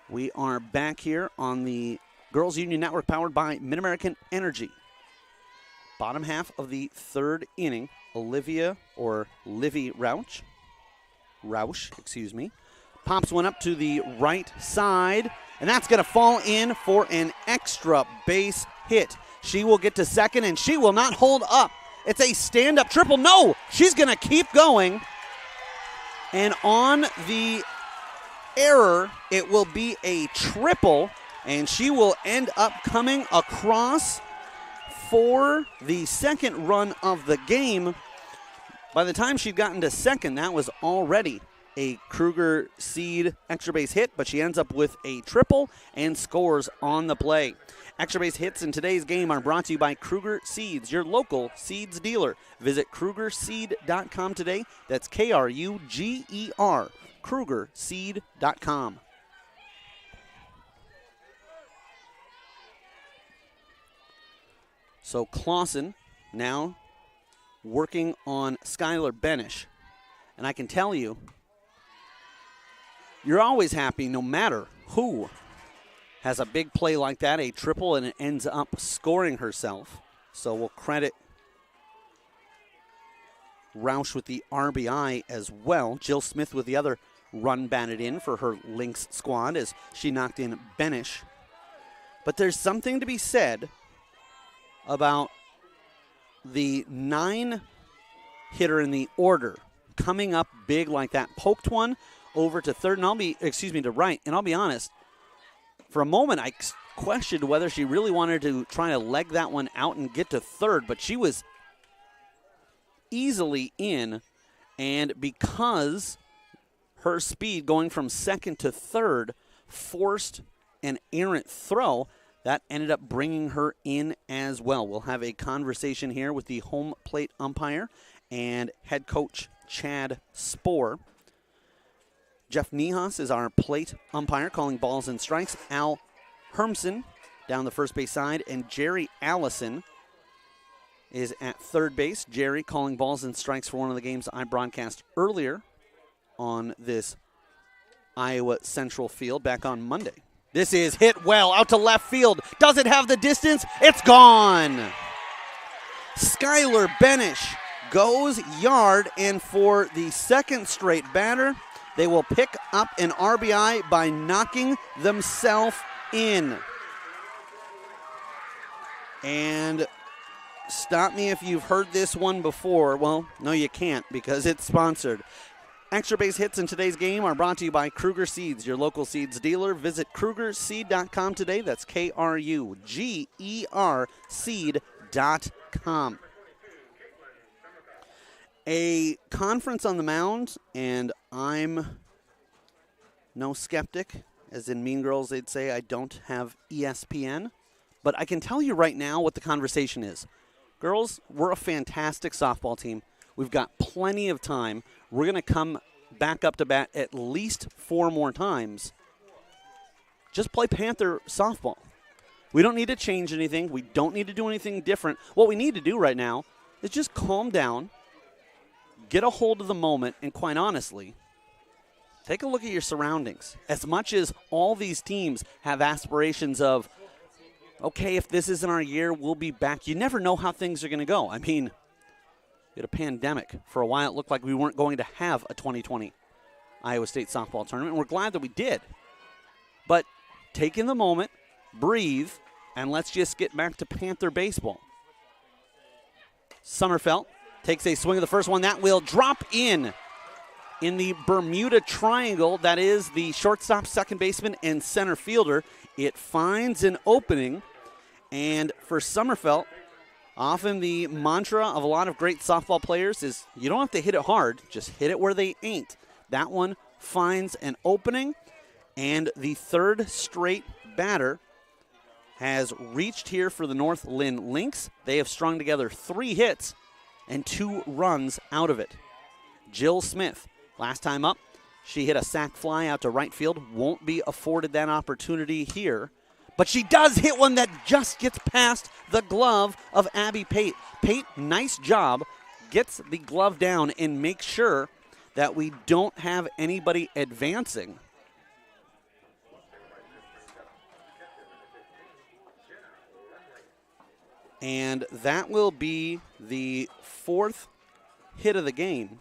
A: We are back here on the Girls Union Network, powered by Mid-American Energy. Bottom half of the third inning, Livy Rausch, pops one up to the right side, and that's going to fall in for an extra base hit. She will get to second, and she will not hold up. It's a stand-up triple. No, she's going to keep going. And on the error, it will be a triple, and she will end up coming across for the second run of the game. By the time she'd gotten to second, that was already a Kruger Seed extra base hit, but she ends up with a triple and scores on the play. Extra base hits in today's game are brought to you by Kruger Seeds, your local seeds dealer. Visit KrugerSeed.com today. That's KRUGER, KrugerSeed.com. So Clausen now working on Skylar Benish. And I can tell you, you're always happy no matter who has a big play like that, a triple, and it ends up scoring herself. So we'll credit Rausch with the RBI as well. Jill Smith with the other run batted in for her Lynx squad as she knocked in Benish. But there's something to be said about the 9 hitter in the order coming up big like that. Poked one over to third, and to right. And I'll be honest, for a moment questioned whether she really wanted to try to leg that one out and get to third, but she was easily in, and because her speed going from second to third forced an errant throw, that ended up bringing her in as well. We'll have a conversation here with the home plate umpire and head coach Chad Spohr. Jeff Niehaus is our plate umpire calling balls and strikes. Al Hermsen down the first base side, and Jerry Allison is at third base. Jerry calling balls and strikes for one of the games I broadcast earlier on this Iowa Central field back on Monday. This is hit well out to left field. Does it have the distance? It's gone. Skylar Benish goes yard, and for the second straight batter, they will pick up an RBI by knocking themselves in. And stop me if you've heard this one before. Well, no, you can't because it's sponsored. Extra base hits in today's game are brought to you by Kruger Seeds, your local seeds dealer. Visit KrugerSeed.com today. That's KRUGER Seed.com. A conference on the mound, and I'm no skeptic. As in Mean Girls, they'd say I don't have ESPN. But I can tell you right now what the conversation is. Girls, we're a fantastic softball team. We've got plenty of time. We're going to come back up to bat at least 4 more times. Just play Panther softball. We don't need to change anything. We don't need to do anything different. What we need to do right now is just calm down, get a hold of the moment, and quite honestly, take a look at your surroundings. As much as all these teams have aspirations of, okay, if this isn't our year, we'll be back. You never know how things are going to go. I mean, we had a pandemic. For a while, it looked like we weren't going to have a 2020 Iowa State softball tournament, and we're glad that we did. But take in the moment, breathe, and let's just get back to Panther baseball. Summerfelt takes a swing of the first one. That will drop in the Bermuda Triangle. That is the shortstop, second baseman, and center fielder. It finds an opening, and for Summerfelt, often the mantra of a lot of great softball players is you don't have to hit it hard, just hit it where they ain't. That one finds an opening, and the third straight batter has reached here for the North Linn Lynx. They have strung together 3 hits and 2 runs out of it. Jill Smith, last time up, she hit a sac fly out to right field. Won't be afforded that opportunity here. But she does hit one that just gets past the glove of Abby Pate. Pate, nice job, gets the glove down and makes sure that we don't have anybody advancing. And that will be the 4th hit of the game.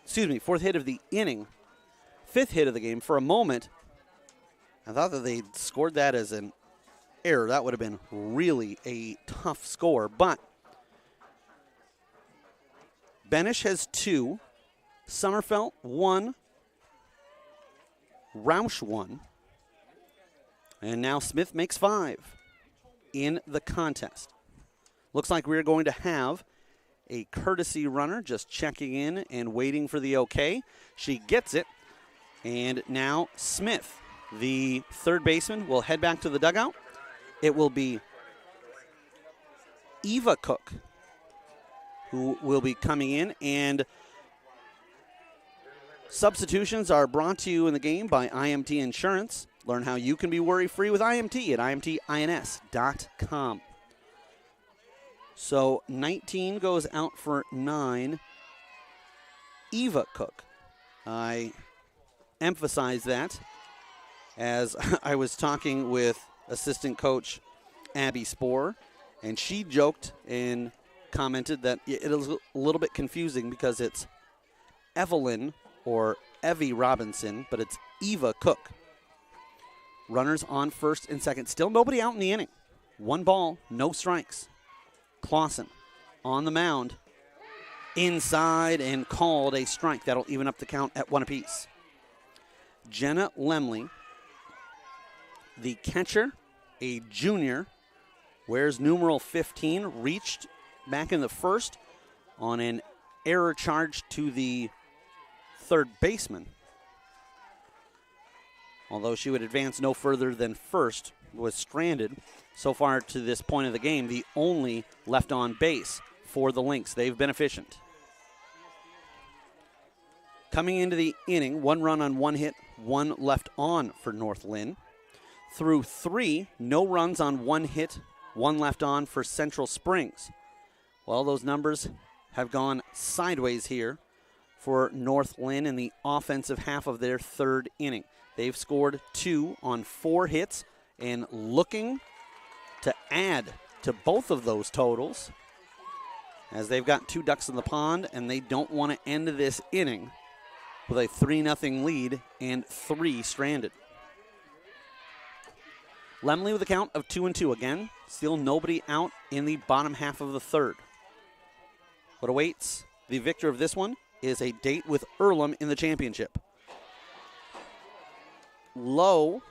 A: Excuse me, 4th hit of the inning. 5th hit of the game. For a moment, I thought that they scored that as an error. That would have been really a tough score. But Benish has 2. Summerfelt 1. Roush 1. And now Smith makes 5 in the contest. Looks like we're going to have a courtesy runner just checking in and waiting for the okay. She gets it. And now Smith, the third baseman, will head back to the dugout. It will be Eva Cook who will be coming in. And substitutions are brought to you in the game by IMT Insurance. Learn how you can be worry-free with IMT at imtins.com. So 19 goes out for 9. Eva Cook. I emphasize that as I was talking with assistant coach Abby Spohr, and she joked and commented that it is a little bit confusing because it's Evelyn or Evie Robinson, but it's Eva Cook. Runners on first and second. Still nobody out in the inning. 1 ball, no strikes. Clausen on the mound. Inside and called a strike. That'll even up the count at 1 apiece. Jenna Lemley The catcher, a junior, wears numeral 15, reached back in the first on an error charge to the third baseman. Although she would advance no further than first, was stranded so far to this point of the game, the only left on base for the Lynx. They've been efficient. Coming into the inning, 1 run on 1 hit, 1 left on for North Linn. Through 3, no runs on 1 hit, 1 left on for Central Springs. Well, those numbers have gone sideways here for North Linn in the offensive half of their third inning. They've scored 2 on 4 hits and looking to add to both of those totals as they've got 2 ducks in the pond and they don't want to end this inning with a 3-0 lead and 3 stranded. Lemley with a count of 2-2 again. Still nobody out in the bottom half of the third. What awaits the victor of this one is a date with Earlham in the championship. Low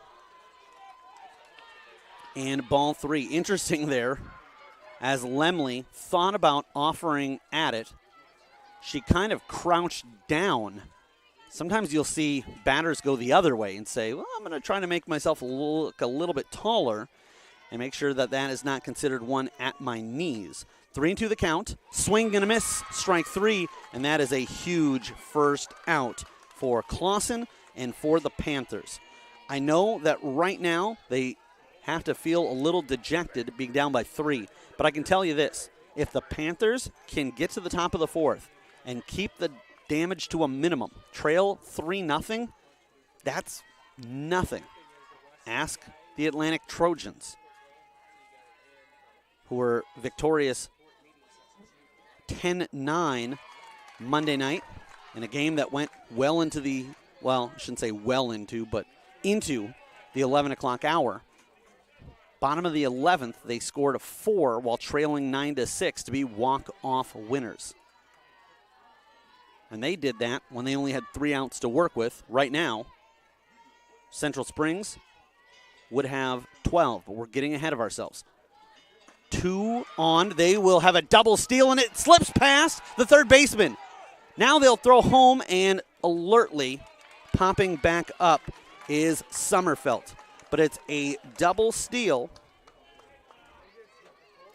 A: and ball 3. Interesting there, as Lemley thought about offering at it, she kind of crouched down. Sometimes you'll see batters go the other way and say, well, I'm going to try to make myself look a little bit taller and make sure that that is not considered one at my knees. 3-2 the count. Swing and a miss. Strike 3. And that is a huge first out for Clausen and for the Panthers. I know that right now they have to feel a little dejected being down by 3. But I can tell you this. If the Panthers can get to the top of the 4th and keep the damage to a minimum, trail 3-0, that's nothing. Ask the Atlantic Trojans, who were victorious 10-9 Monday night in a game that went well into the, well, I shouldn't say well into, but into the 11 o'clock hour. Bottom of the 11th, they scored a 4 while trailing 9-6 to be walk-off winners. And they did that when they only had 3 outs to work with. Right now, Central Springs would have 12, but we're getting ahead of ourselves. 2 on. They will have a double steal, and it slips past the third baseman. Now they'll throw home, and alertly popping back up is Sommerfeld. But it's a double steal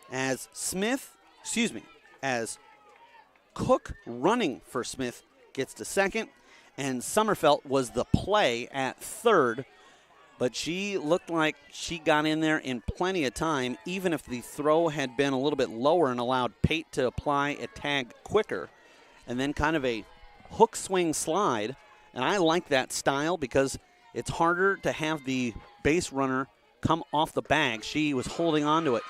A: as Cook running for Smith gets to second, and Sommerfeld was the play at third, but she looked like she got in there in plenty of time, even if the throw had been a little bit lower and allowed Pate to apply a tag quicker, and then kind of a hook swing slide. And I like that style because it's harder to have the base runner come off the bag. She was holding on to it.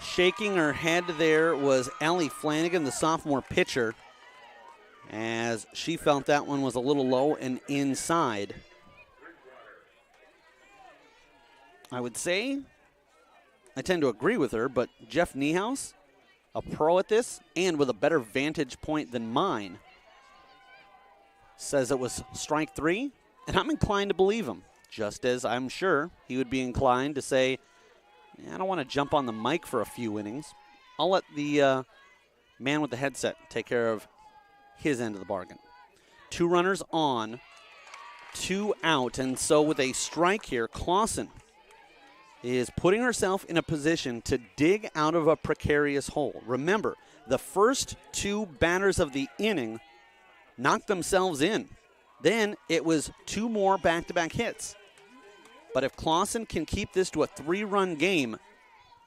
A: Shaking her head there was Allie Flanagan, the sophomore pitcher, as she felt that one was a little low and inside. I would say I tend to agree with her, but Jeff Niehaus, a pro at this and with a better vantage point than mine, says it was strike 3, and I'm inclined to believe him, just as I'm sure he would be inclined to say, I don't want to jump on the mic for a few innings. I'll let the man with the headset take care of his end of the bargain. 2 runners on, 2 out, and so with a strike here, Clausen is putting herself in a position to dig out of a precarious hole. Remember, the first 2 batters of the inning knocked themselves in. Then it was 2 more back-to-back hits. But if Clausen can keep this to a 3-run game,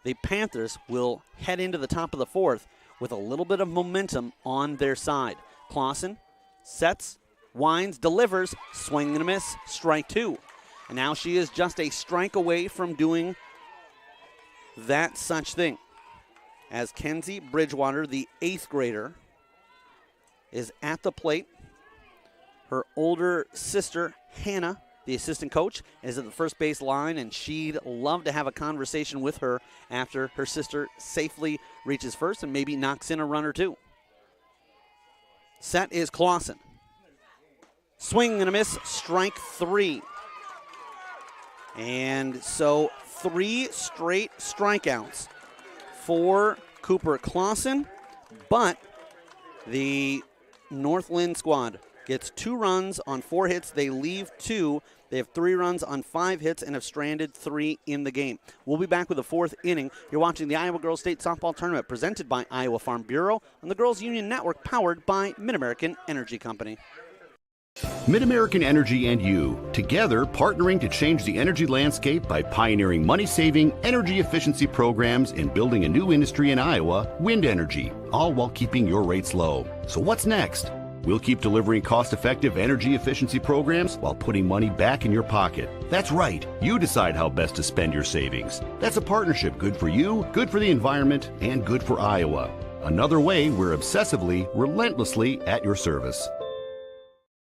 A: the Panthers will head into the top of the 4th with a little bit of momentum on their side. Clausen sets, winds, delivers, swing and a miss, strike 2. And now she is just a strike away from doing that such thing. As Kenzie Bridgewater, the 8th grader, is at the plate. Her older sister, Hannah, the assistant coach, is at the first base line, and she'd love to have a conversation with her after her sister safely reaches first and maybe knocks in a run or 2. Set is Clausen. Swing and a miss, strike 3. And so 3 straight strikeouts for Cooper Clausen, but the North Linn squad gets 2 runs on 4 hits. They leave 2. They have 3 runs on 5 hits and have stranded 3 in the game. We'll be back with the 4th inning. You're watching the Iowa Girls State Softball Tournament presented by Iowa Farm Bureau and the Girls Union Network powered by Mid-American Energy Company.
B: Mid-American Energy and you, together partnering to change the energy landscape by pioneering money-saving, energy efficiency programs and building a new industry in Iowa, wind energy, all while keeping your rates low. So what's next? We'll keep delivering cost-effective energy efficiency programs while putting money back in your pocket. That's right. You decide how best to spend your savings. That's a partnership good for you, good for the environment, and good for Iowa. Another way we're obsessively, relentlessly at your service.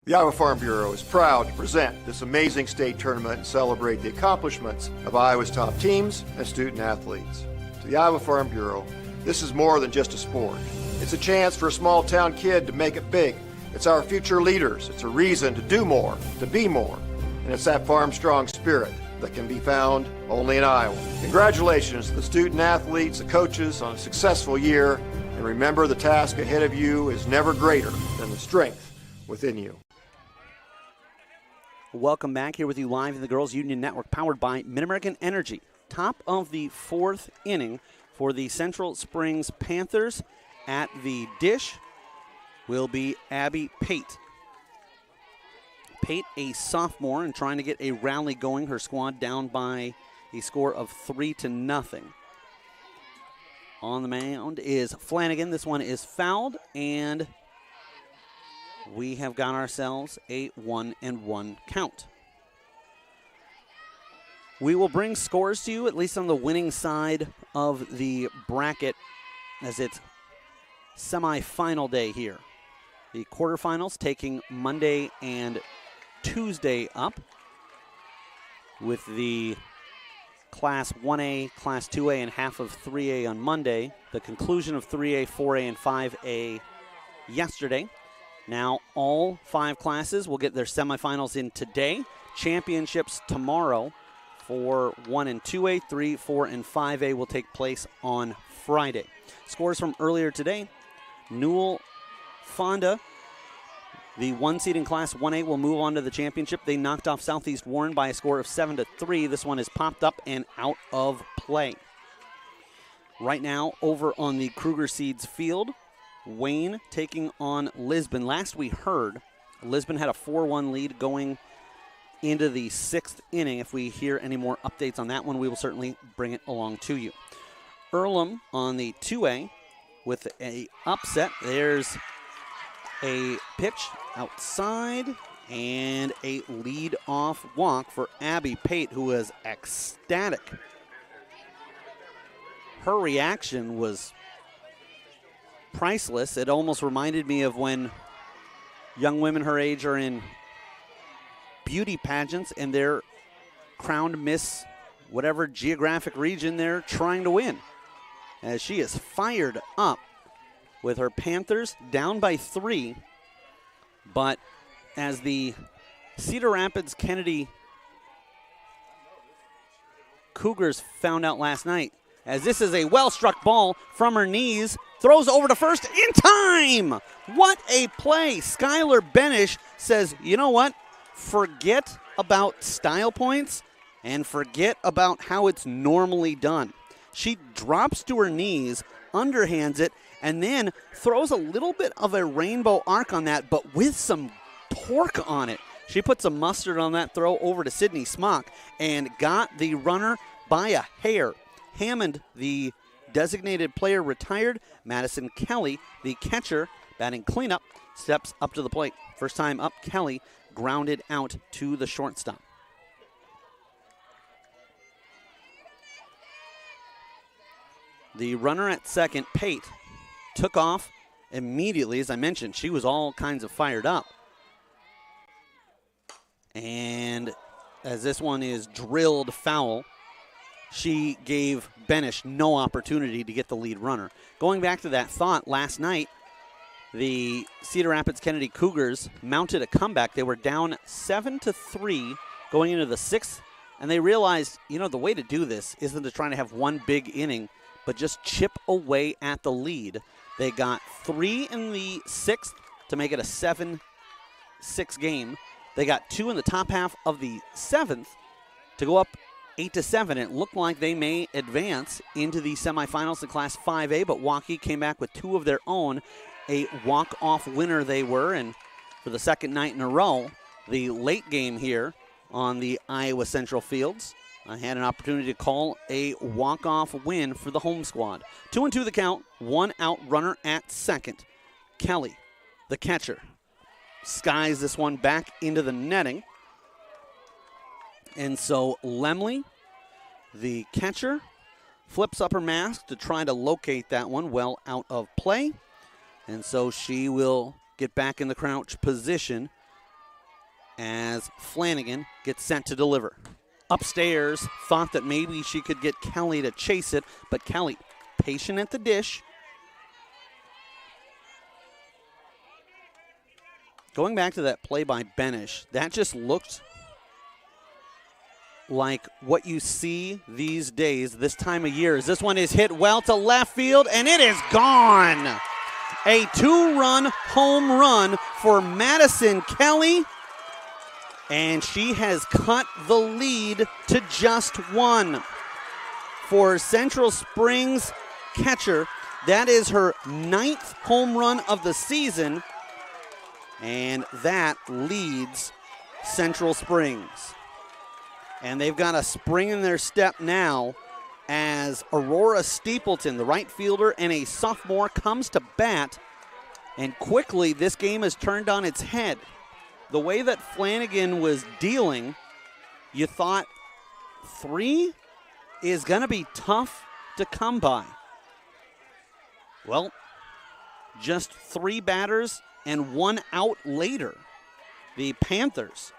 Q: The Iowa Farm Bureau is proud to present this amazing state tournament and celebrate the accomplishments of Iowa's top teams and student athletes. To the Iowa Farm Bureau, this is more than just a sport. It's a chance for a small town kid to make it big. It's our future leaders. It's a reason to do more, to be more. And it's that farm strong spirit that can be found only in Iowa. Congratulations to the student athletes, the coaches on a successful year. And remember, the task ahead of you is never greater than the strength within you.
A: Welcome back here with you live in the Girls Union Network powered by Mid-American Energy. Top of the 4th inning for the Central Springs Panthers. At the dish will be Abby Pate. Pate, a sophomore, and trying to get a rally going. Her squad down by a score of 3-0. On the mound is Flanagan. This one is fouled, and we have got ourselves a 1-1 count. We will bring scores to you, at least on the winning side of the bracket, as it's semifinal day here. The quarterfinals taking Monday and Tuesday up, with the Class 1A, Class 2A, and half of 3A on Monday. The conclusion of 3A, 4A, and 5A yesterday. Now all 5 classes will get their semifinals in today. Championships tomorrow for 1 and 2A, 3, 4, and 5A will take place on Friday. Scores from earlier today. Newell Fonda, the 1 seed in Class 1A, will move on to the championship. They knocked off Southeast Warren by a score of 7-3. This one is popped up and out of play. Right now, over on the Kruger Seeds field, Wayne taking on Lisbon. Last we heard, Lisbon had a 4-1 lead going into the 6th inning. If we hear any more updates on that one, we will certainly bring it along to you. Earlham on the 2A with a upset. There's a pitch outside and a lead-off walk for Abby Pate, who was ecstatic. Her reaction was priceless. It almost reminded me of when young women her age are in beauty pageants and they're crowned Miss whatever geographic region they're trying to win. As she is fired up with her Panthers down by 3. But as the Cedar Rapids Kennedy Cougars found out last night, as this is a well-struck ball from her knees, throws over to first in time. What a play. Skylar Benish says, you know what? Forget about style points and forget about how it's normally done. She drops to her knees, underhands it, and then throws a little bit of a rainbow arc on that, but with some torque on it. She put some mustard on that throw over to Sydney Smock and got the runner by a hair. Hammond, the designated player, retired. Madison Kelly, the catcher, batting cleanup, steps up to the plate. First time up, Kelly grounded out to the shortstop. The runner at second, Pate, took off immediately. As I mentioned, she was all kinds of fired up. And as this one is drilled foul, she gave Benish no opportunity to get the lead runner. Going back to that thought, last night, the Cedar Rapids Kennedy Cougars mounted a comeback. They were down 7-3 going into the 6th And they realized, the way to do this isn't to try to have one big inning, but just chip away at the lead. They got 3 in the 6th to make it a 7-6 game. They got 2 in the top half of the 7th to go up 8-7. It looked like they may advance into the semifinals in Class 5A, but Waukee came back with 2 of their own. A walk-off winner they were, and for the second night in a row, the late game here on the Iowa Central Fields, I had an opportunity to call a walk-off win for the home squad. 2-2 the count, 1 out runner at second. Kelly, the catcher, skies this one back into the netting. And so Lemley, the catcher, flips up her mask to try to locate that one well out of play. And so she will get back in the crouch position as Flanagan gets sent to deliver. Upstairs, thought that maybe she could get Kelly to chase it, but Kelly, patient at the dish. Going back to that play by Benish, that just looked like what you see these days, this time of year. As this one is hit well to left field, and it is gone. A 2-run home run for Madison Kelly, and she has cut the lead to just 1. For Central Springs catcher, that is her 9th home run of the season, and that leads Central Springs. And they've got a spring in their step now as Aurora Steepleton, the right fielder and a sophomore, comes to bat. And quickly, this game is turned on its head. The way that Flanagan was dealing, you thought 3 is going to be tough to come by. Well, just 3 batters and 1 out later. The Panthers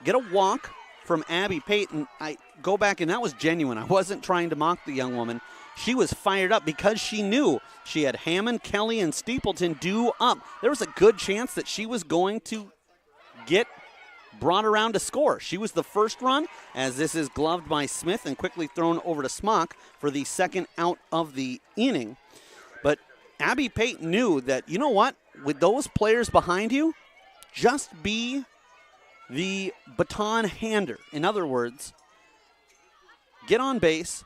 A: get a walk from Abby Payton. I go back, and that was genuine. I wasn't trying to mock the young woman. She was fired up because she knew she had Hammond, Kelly, and Steepleton due up. There was a good chance that she was going to get brought around to score. She was the first run, as this is gloved by Smith and quickly thrown over to Smock for the second out of the inning. But Abby Payton knew that, you know what, with those players behind you, just be the baton hander. In other words, get on base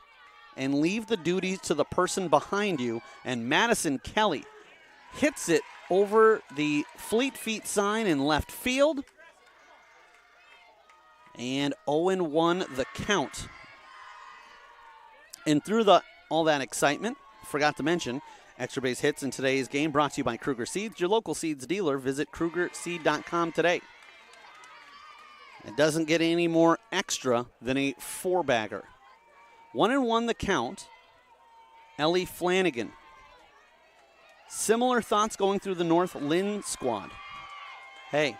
A: and leave the duties to the person behind you. And Madison Kelly hits it over the Fleet Feet sign in left field. And 0-1 the count. And through all that excitement, forgot to mention, extra base hits in today's game brought to you by Kruger Seeds, your local seeds dealer. Visit KrugerSeed.com today. It doesn't get any more extra than a 4-bagger. 1-1 the count. Ellie Flanagan. Similar thoughts going through the North Linn squad. Hey,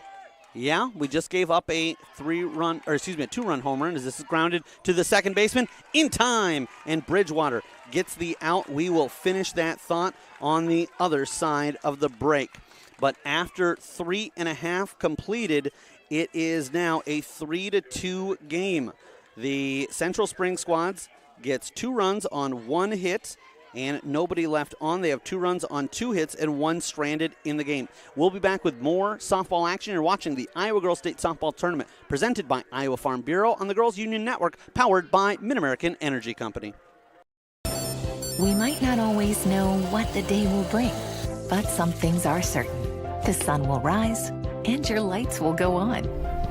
A: yeah, we just gave up a 2-run home run as this is grounded to the second baseman in time, and Bridgewater gets the out. We will finish that thought on the other side of the break. But after 3.5 completed, it is now a 3-2 game. The Central Springs squads gets 2 runs on 1 hit and nobody left on. They have 2 runs on 2 hits and 1 stranded in the game. We'll be back with more softball action. You're watching the Iowa Girls State Softball Tournament presented by Iowa Farm Bureau on the Girls Union Network, powered by Mid-American Energy Company.
R: We might not always know what the day will bring, but some things are certain. The sun will rise and your lights will go on.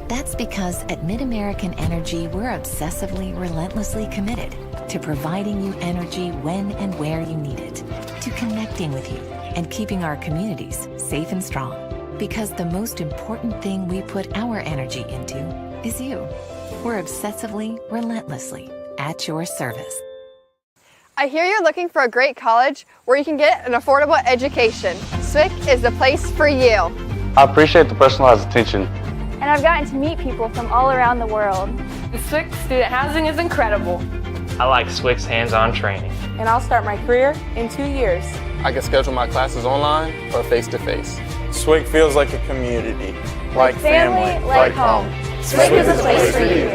R: That's because at Mid-American Energy, we're obsessively, relentlessly committed to providing you energy when and where you need it, to connecting with you and keeping our communities safe and strong. Because the most important thing we put our energy into is you. We're obsessively, relentlessly at your service.
K: I hear you're looking for a great college where you can get an affordable education. SWIC is the place for you.
L: I appreciate the personalized attention.
M: And I've gotten to meet people from all around the world.
N: The SWIC student housing is incredible.
O: I like SWIC's hands-on training.
N: And I'll start my career in 2 years.
P: I can schedule my classes online or face-to-face. SWIC feels like a community, like family,
M: like home. SWIC is a place for you.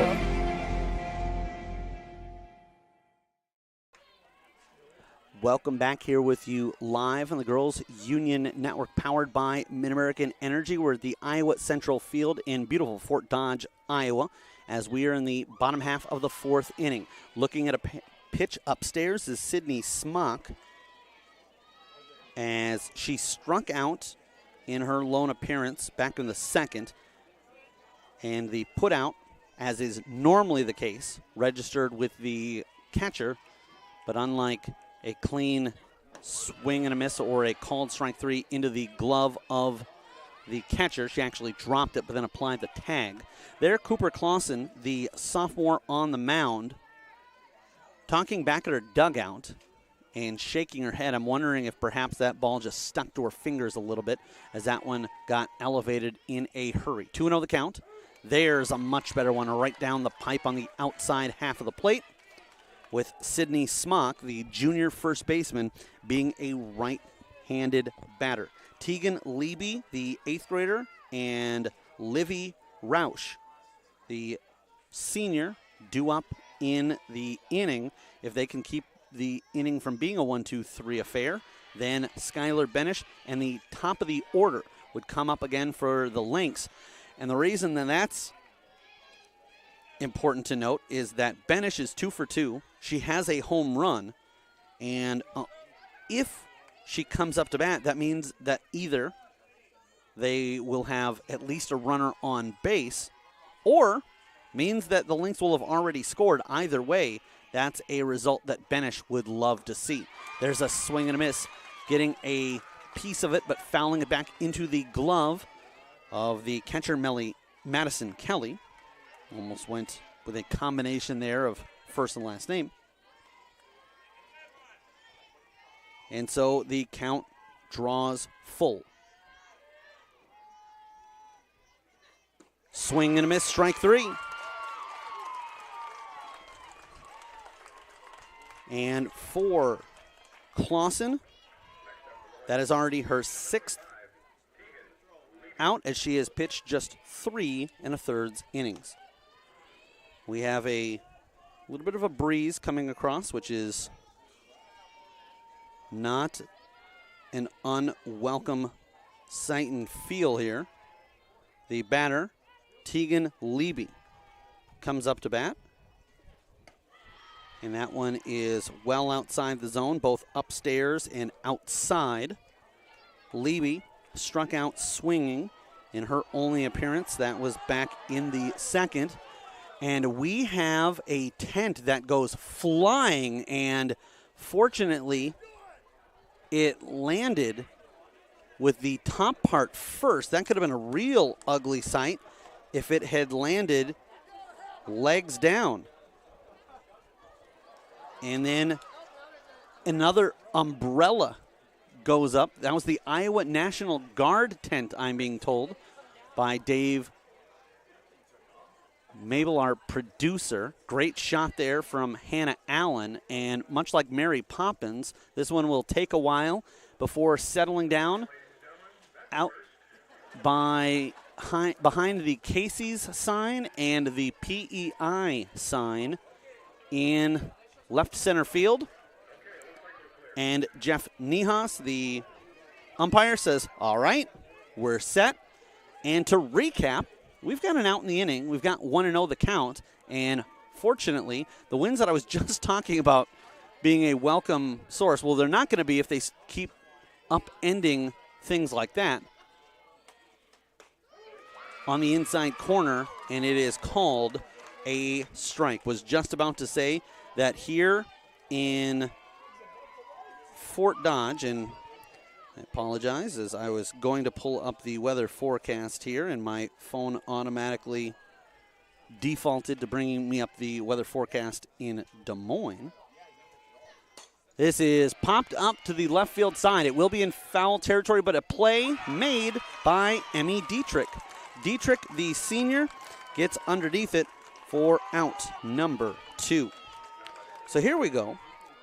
A: Welcome back here with you live on the Girls Union Network, powered by Mid-American Energy. We're at the Iowa Central Field in beautiful Fort Dodge, Iowa, as we are in the bottom half of the fourth inning. Looking at a pitch upstairs is Sydney Smock, as she struck out in her lone appearance back in the second. And the put out, as is normally the case, registered with the catcher, but unlike a clean swing and a miss or a called strike three into the glove of the catcher, she actually dropped it but then applied the tag. There, Cooper Clausen, the sophomore on the mound, talking back at her dugout and shaking her head. I'm wondering if perhaps that ball just stuck to her fingers a little bit as that one got elevated in a hurry. 2-0 the count. There's a much better one right down the pipe on the outside half of the plate, with Sydney Smock, the junior first baseman, being a right-handed batter. Tegan Leby, the 8th grader, and Livy Roush, the senior, due up in the inning. If they can keep the inning from being a 1-2-3 affair, then Skylar Benish and the top of the order would come up again for the Lynx. And the reason that that's important to note is that Benish is 2 for 2. She has a home run, and if she comes up to bat, that means that either they will have at least a runner on base, or means that the Lynx will have already scored. Either way, that's a result that Benish would love to see. There's a swing and a miss, getting a piece of it, but fouling it back into the glove of the catcher, Madison Kelly. Almost went with a combination there of first and last name. And so the count draws full. Swing and a miss, strike three. And for Clausen, that is already her 6th out, as she has pitched just 3 1/3 innings. We have a little bit of a breeze coming across, which is not an unwelcome sight and feel here. The batter, Tegan Leby, comes up to bat. And that one is well outside the zone, both upstairs and outside. Leby struck out swinging in her only appearance. That was back in the second. And we have a tent that goes flying, and fortunately it landed with the top part first. That could have been a real ugly sight if it had landed legs down. And then another umbrella goes up. That was the Iowa National Guard tent, I'm being told, by Dave Mabel, our producer. Great shot there from Hannah Allen. And much like Mary Poppins, this one will take a while before settling down out behind the Casey's sign and the PEI sign in left center field. And Jeff Nihas, the umpire, says, all right, we're set. And to recap, we've got an out in the inning. We've got 1-0 the count. And fortunately, the wins that I was just talking about being a welcome source, well, they're not going to be if they keep upending things like that. On the inside corner, and it is called a strike. Was just about to say that here in Fort Dodge, and I apologize as I was going to pull up the weather forecast here, and my phone automatically defaulted to bringing me up the weather forecast in Des Moines. This is popped up to the left field side. It will be in foul territory, but a play made by Emmy Dietrich. Dietrich, the senior, gets underneath it for out number 2. So here we go.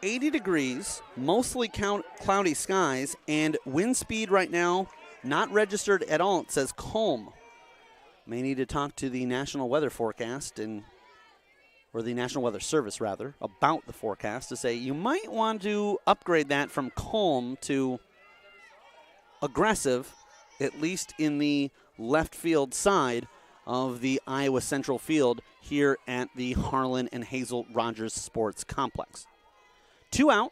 A: 80 degrees, mostly cloudy skies, and wind speed right now not registered at all. It says calm. May need to talk to the National Weather Forecast and or the National Weather Service rather, about the forecast to say you might want to upgrade that from calm to aggressive, at least in the left field side of the Iowa Central field here at the Harlan and Hazel Rogers Sports Complex. 2 out.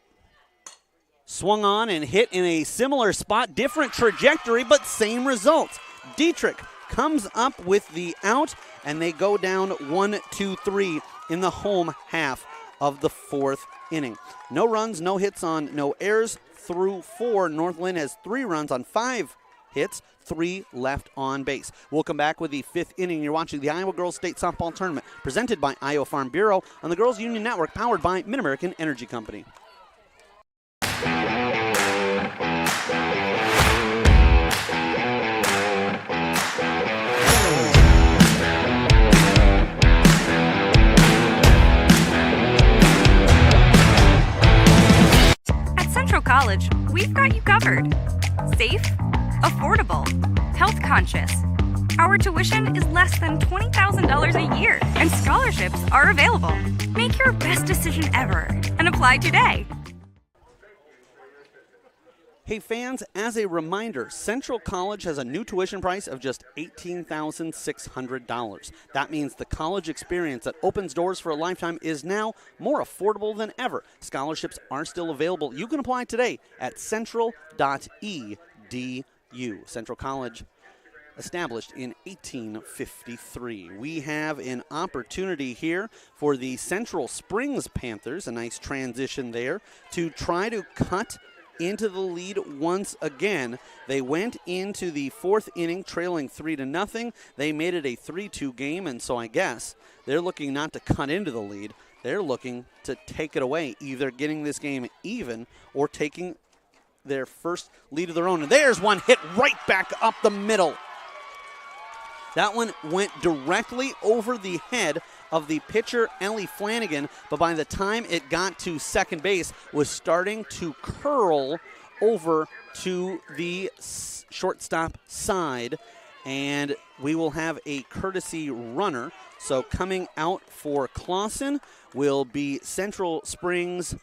A: Swung on and hit in a similar spot, different trajectory, but same results. Dietrich comes up with the out, and they go down 1-2-3 in the home half of the 4th inning. No runs, no hits on no errors through 4. North Linn has 3 runs on 5 hits, 3 left on base. We'll come back with the 5th inning. You're watching the Iowa Girls State Softball Tournament presented by Iowa Farm Bureau on the Girls Union Network, powered by Mid-American Energy Company.
C: At Central College, we've got you covered. Safe, affordable, health conscious. Our tuition is less than $20,000 a year, and scholarships are available. Make your best decision ever and apply today.
A: Hey fans, as a reminder, Central College has a new tuition price of just $18,600. That means the college experience that opens doors for a lifetime is now more affordable than ever. Scholarships are still available. You can apply today at central.edu. Central College, established in 1853. We have an opportunity here for the Central Springs Panthers, a nice transition there, to try to cut into the lead once again. They went into the 4th inning trailing 3-0. They made it a 3-2 game, and so I guess they're looking not to cut into the lead. They're looking to take it away, either getting this game even or taking their first lead of their own. And there's one hit right back up the middle. That one went directly over the head of the pitcher, Ellie Flanagan, but by the time it got to second base, was starting to curl over to the shortstop side, and we will have a courtesy runner. So coming out for Clausen will be Central Springs'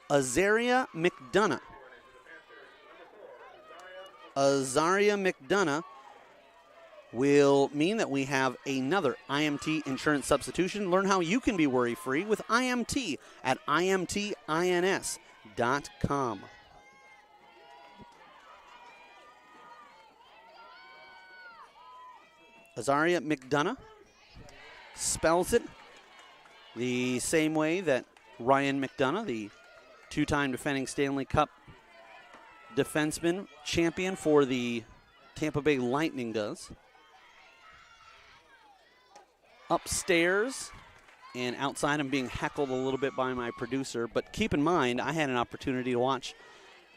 A: Azaria McDonough. Azaria McDonough will mean that we have another IMT insurance substitution. Learn how you can be worry-free with IMT at imtins.com. Azaria McDonough spells it the same way that Ryan McDonough, the 2-time defending Stanley Cup defenseman champion for the Tampa Bay Lightning, does. Upstairs and outside, I'm being heckled a little bit by my producer, but keep in mind, I had an opportunity to watch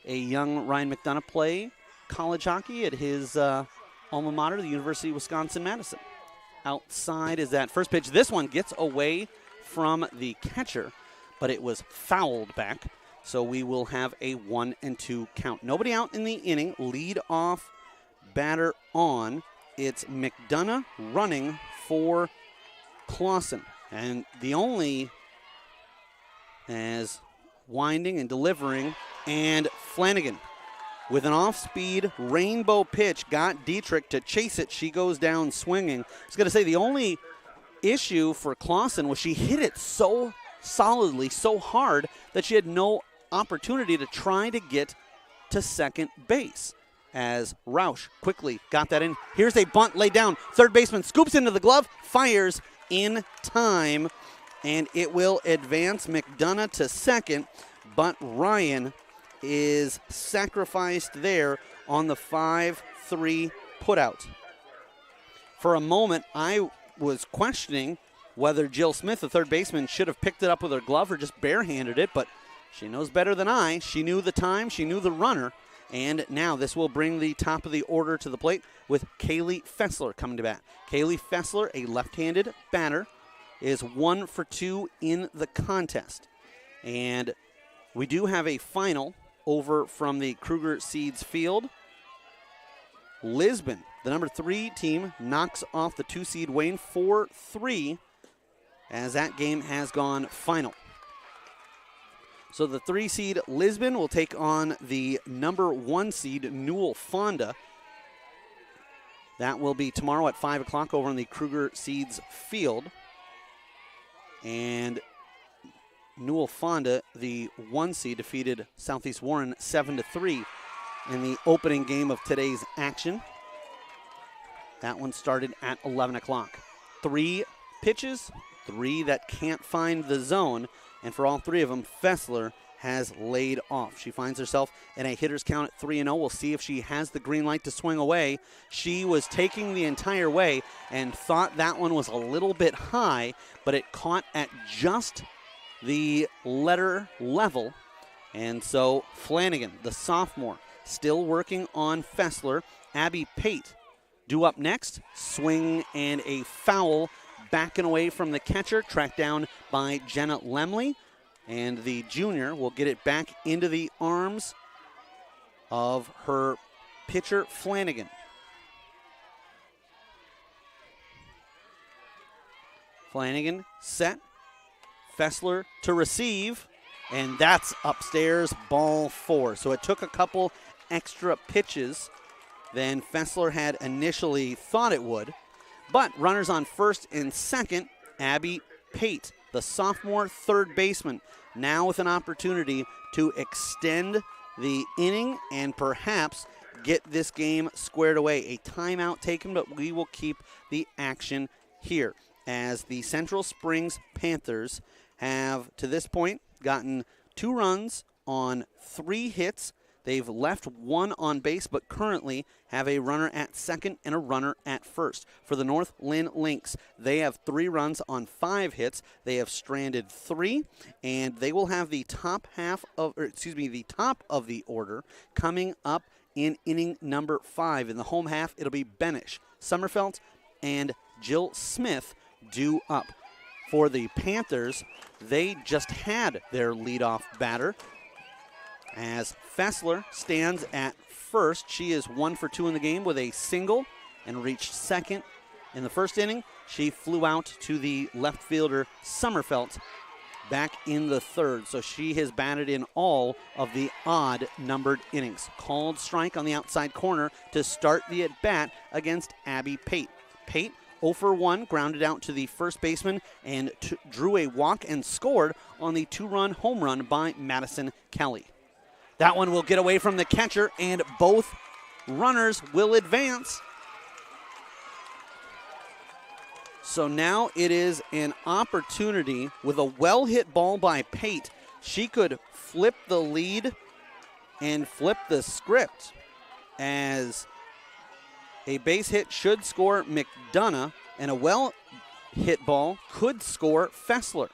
A: a young Ryan McDonough play college hockey at his alma mater, the University of Wisconsin-Madison. Outside is that first pitch. This one gets away from the catcher, but it was fouled back, so we will have a 1-2 count. Nobody out in the inning. Lead off batter on. It's McDonough running for Clausen. And the only as winding and delivering, and Flanagan with an off-speed rainbow pitch got Dietrich to chase it. She goes down swinging. I was going to say the only issue for Clausen was she hit it so solidly, so hard, that she had no opportunity to try to get to second base. As Roush quickly got that in. Here's a bunt laid down. Third baseman scoops into the glove, fires in time, and it will advance McDonough to second, but Ryan is sacrificed there on the 5-3 putout. For a moment, I was questioning whether Jill Smith, the third baseman, should have picked it up with her glove or just barehanded it, but she knows better than I. She knew the time, she knew the runner, and now this will bring the top of the order to the plate with Kaylee Fessler coming to bat. Kaylee Fessler, a left-handed batter, is 1 for 2 in the contest. And we do have a final over from the Kruger Seeds field. Lisbon, the number 3 team, knocks off the 2 seed Wayne 4-3 as that game has gone final. So the 3 seed Lisbon will take on the number 1 seed Newell Fonda. That will be tomorrow at 5 o'clock over on the Kruger Seeds Field. And Newell Fonda, the 1 seed, defeated Southeast Warren 7-3 in the opening game of today's action. That one started at 11 o'clock. 3 pitches, 3 that can't find the zone, and for all 3 of them, Fessler has laid off. She finds herself in a hitter's count at 3-0. We'll see if she has the green light to swing away. She was taking the entire way and thought that one was a little bit high, but it caught at just the letter level. And so Flanagan, the sophomore, still working on Fessler. Abby Pate due up next. Swing and a foul, backing away from the catcher, tracked down by Jenna Lemley. And the junior will get it back into the arms of her pitcher, Flanagan. Flanagan set. Fessler to receive. And that's upstairs, ball 4. So it took a couple extra pitches than Fessler had initially thought it would. But runners on first and second, Abby Pate, the sophomore third baseman, now with an opportunity to extend the inning and perhaps get this game squared away. A timeout taken, but we will keep the action here as the Central Springs Panthers have, to this point, gotten 2 runs on 3 hits. They've left 1 on base, but currently have a runner at second and a runner at first. For the North Linn Lynx, they have 3 runs on 5 hits. They have stranded 3, and they will have the top of the order coming up in inning number 5. In the home half, it'll be Benish, Sommerfeld, and Jill Smith due up. For the Panthers, they just had their leadoff batter, as Fessler stands at first. She is 1 for 2 in the game with a single and reached second in the first inning. She flew out to the left fielder, Sommerfeld, back in the third. So she has batted in all of the odd numbered innings. Called strike on the outside corner to start the at-bat against Abby Pate. Pate 0 for 1, grounded out to the first baseman and drew a walk and scored on the 2-run home run by Madison Kelly. That one will get away from the catcher, and both runners will advance. So now it is an opportunity with a well-hit ball by Pate. She could flip the lead and flip the script, as a base hit should score McDonough, and a well-hit ball could score Fessler.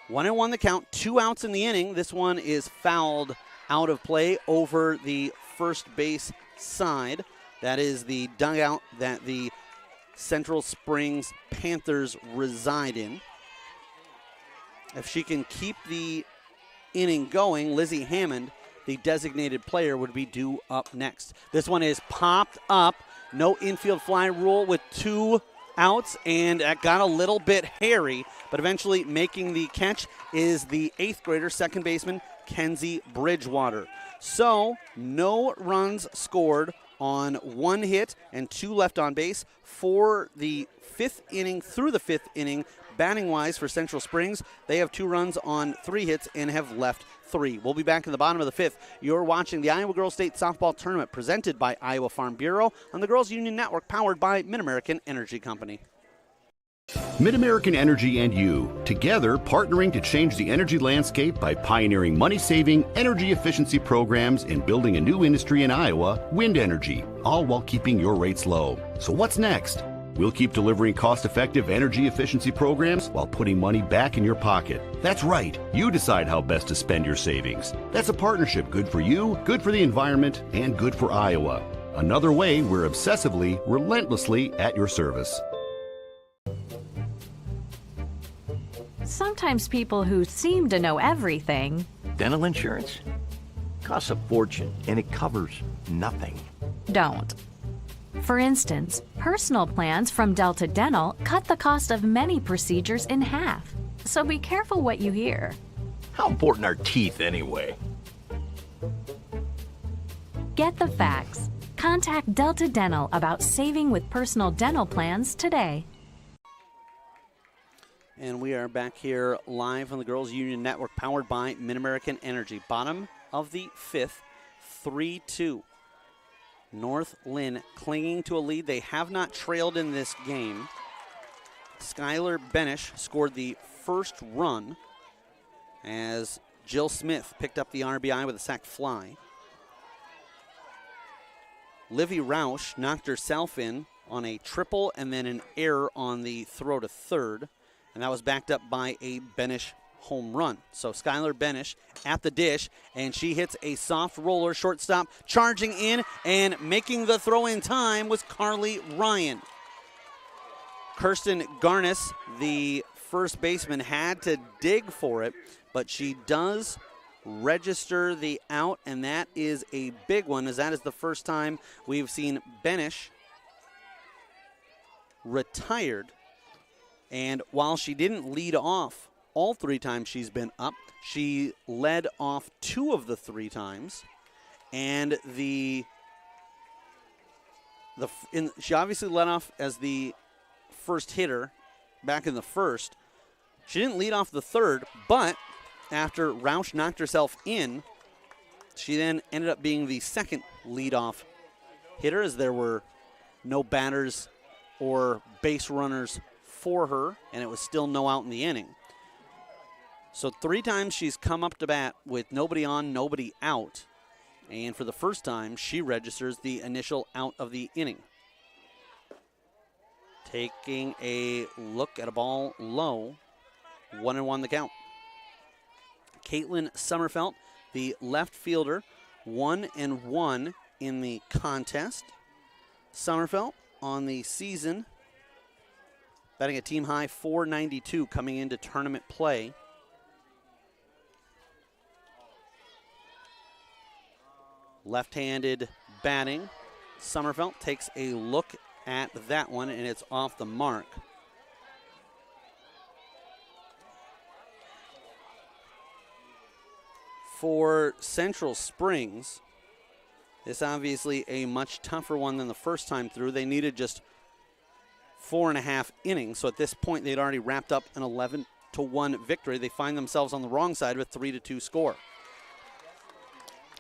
A: 1-1 the count, 2 outs in the inning. This one is fouled out of play over the first base side. That is the dugout that the Central Springs Panthers reside in. If she can keep the inning going, Lizzie Hammond, the designated player, would be due up next. This one is popped up. No infield fly rule with 2 outs, and that got a little bit hairy, but eventually making the catch is the 8th grader, second baseman, Kenzie Bridgewater. So no runs scored on 1 hit and 2 left on base for the 5th inning. Through the 5th inning, batting wise for Central Springs, they have 2 runs on 3 hits and have left 3. We'll be back in the bottom of the 5th. You're watching the Iowa Girls State Softball Tournament presented by Iowa Farm Bureau on the Girls Union Network, powered by Mid-American Energy Company.
B: Mid-American Energy and you, together partnering to change the energy landscape by pioneering money-saving, energy efficiency programs and building a new industry in Iowa, wind energy, all while keeping your rates low. So what's next? We'll keep delivering cost-effective energy efficiency programs while putting money back in your pocket. That's right. You decide how best to spend your savings. That's a partnership good for you, good for the environment, and good for Iowa. Another way we're obsessively, relentlessly at your service.
T: Sometimes people who seem to know everything.
U: Dental insurance costs a fortune and it covers nothing.
T: Don't. For instance, personal plans from Delta Dental cut the cost of many procedures in half. So be careful what you hear.
U: How important are teeth anyway?
T: Get the facts. Contact Delta Dental about saving with personal dental plans today.
A: And we are back here live on the Girls Union Network, powered by Mid-American Energy. Bottom of the fifth, 3-2. North Linn clinging to a lead. They have not trailed in this game. Skylar Benish scored the first run as Jill Smith picked up the RBI with a sac fly. Livy Roush knocked herself in on a triple and then an error on the throw to third, and that was backed up by a Benish home run. So Skylar Benish at the dish, and she hits a soft roller. Shortstop charging in and making the throw in time was Carly Ryan. Kirsten Garnis, the first baseman, had to dig for it, but she does register the out, and that is a big one, as that is the first time we've seen Benish retired. And while she didn't lead off all three times she's been up, she led off two of the three times, and she obviously led off as the first hitter back in the first. She didn't lead off the third, but after Roush knocked herself in, she then ended up being the second leadoff hitter, as there were no batters or base runners for her, and it was still no out in the inning. So three times she's come up to bat with nobody on, nobody out, and for the first time she registers the initial out of the inning. Taking a look at a ball low, 1-1 the count. Caitlin Sommerfelt, the left fielder, 1-1 in the contest. Sommerfelt on the season, batting a team high .492 coming into tournament play. Left-handed batting. Sommerfelt takes a look at that one, and it's off the mark. For Central Springs, this obviously a much tougher one than the first time through. They needed just 4.5 innings, so at this point they'd already wrapped up an 11-1 victory. They find themselves on the wrong side with 3-2 score.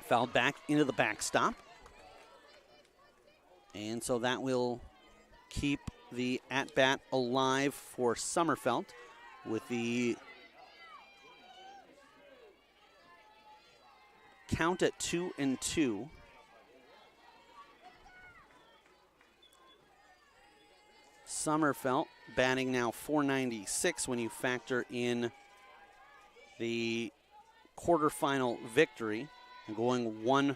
A: Fouled back into the backstop, and so that will keep the at-bat alive for Sommerfelt with the count at 2-2. Sommerfelt batting now .496 when you factor in the quarterfinal victory, and going 1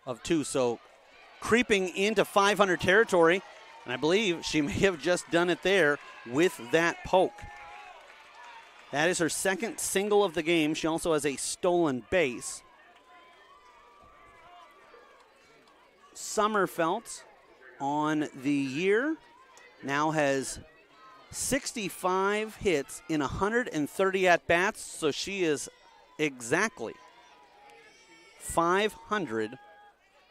A: of 2. So creeping into .500 territory, and I believe she may have just done it there with that poke. That is her second single of the game. She also has a stolen base. Sommerfelt on the year now has 65 hits in 130 at-bats, so she is exactly .500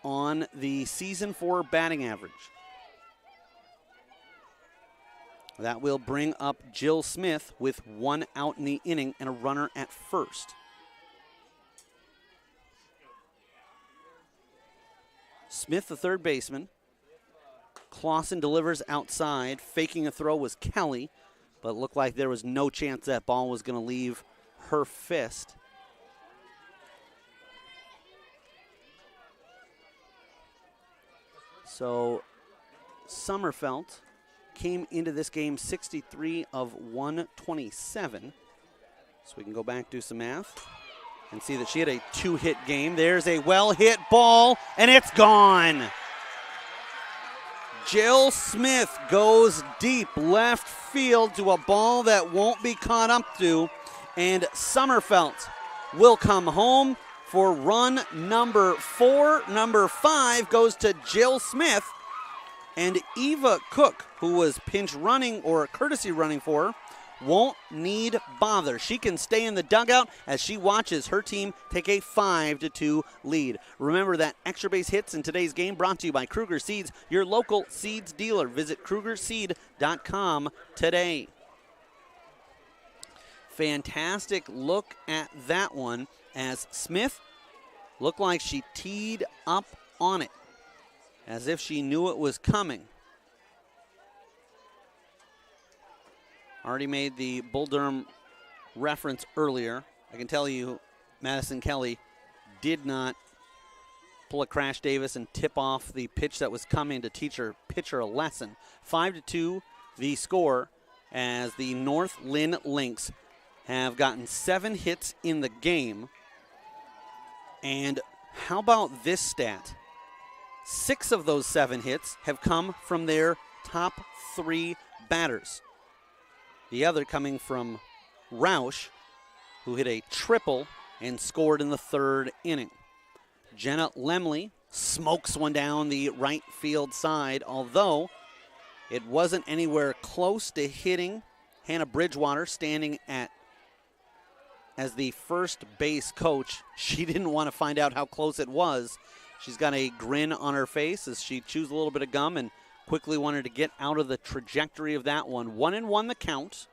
A: on the season 4 batting average. That will bring up Jill Smith with 1 out in the inning and a runner at first. Smith, the third baseman. Clausen delivers outside. Faking a throw was Kelly, but it looked like there was no chance that ball was going to leave her fist. So Sommerfelt came into this game 63 of 127. So we can go back, do some math, and see that she had a 2-hit game. There's a well-hit ball, and it's gone. Jill Smith goes deep left field to a ball that won't be caught up to, and Sommerfelt will come home for run number 4. Number 5 goes to Jill Smith. And Eva Cook, who was pinch running or courtesy running for her, won't need bother. She can stay in the dugout as she watches her team take a 5-2 lead. Remember that extra base hits in today's game brought to you by Kruger Seeds, your local seeds dealer. Visit KrugerSeed.com today. Fantastic look at that one as Smith looked like she teed up on it as if she knew it was coming. Already made the Bull Durham reference earlier. I can tell you Madison Kelly did not pull a Crash Davis and tip off the pitch that was coming to teach her pitcher a lesson. 5-2 the score as the North Linn Lynx have gotten 7 hits in the game. And how about this stat? 6 of those 7 hits have come from their top 3 batters. The other coming from Roush, who hit a triple and scored in the 3rd inning. Jenna Lemley smokes one down the right field side, although it wasn't anywhere close to hitting Hannah Bridgewater standing as the first base coach. She didn't want to find out how close it was. She's got a grin on her face as she chews a little bit of gum and quickly wanted to get out of the trajectory of that one. 1-1 the count.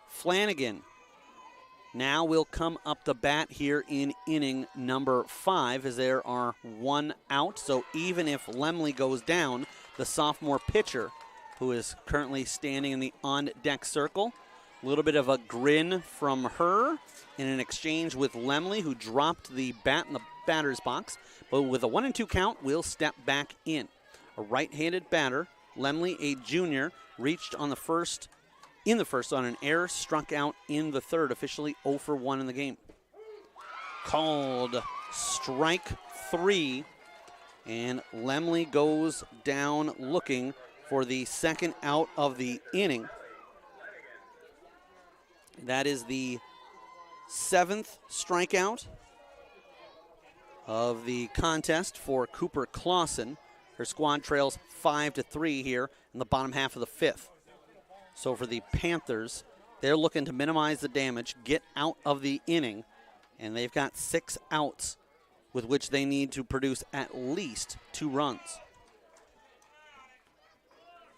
A: Flanagan now will come up the bat here in inning number 5 as there are 1 out. So even if Lemley goes down, the sophomore pitcher, who is currently standing in the on-deck circle, a little bit of a grin from her in an exchange with Lemley, who dropped the bat in the batter's box. But with a 1-2 count, will step back in. A right-handed batter, Lemley, a junior, reached on the first on an error, struck out in the 3rd, officially 0 for 1 in the game. Called strike 3, and Lemley goes down looking for the 2nd out of the inning. That is the 7th strikeout of the contest for Cooper Clausen. Her squad trails 5-3 here in the bottom half of the 5th. So for the Panthers, they're looking to minimize the damage, get out of the inning, and they've got 6 outs with which they need to produce at least 2 runs.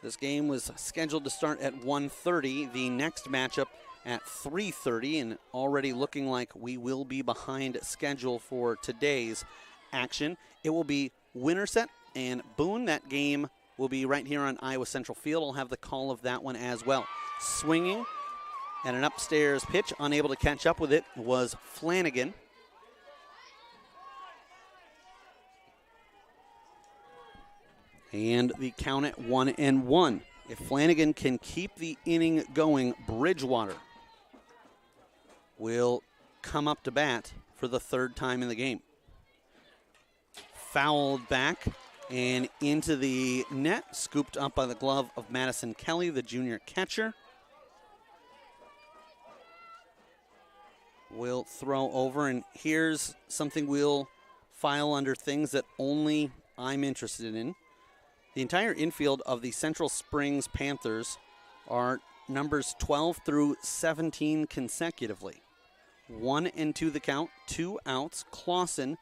A: This game was scheduled to start at 1:30. The next matchup at 3:30, and already looking like we will be behind schedule for today's action. It will be Winterset and Boone. That game will be right here on Iowa Central Field. I'll have the call of that one as well. Swinging at an upstairs pitch, unable to catch up with it, was Flanagan. And the count at 1-1. If Flanagan can keep the inning going, Bridgewater will come up to bat for the 3rd time in the game. Fouled back and into the net, scooped up by the glove of Madison Kelly, the junior catcher. Will throw over, and here's something we'll file under things that only I'm interested in. The entire infield of the Central Springs Panthers are numbers 12 through 17 consecutively. 1-2 the count, 2 outs. Clausen,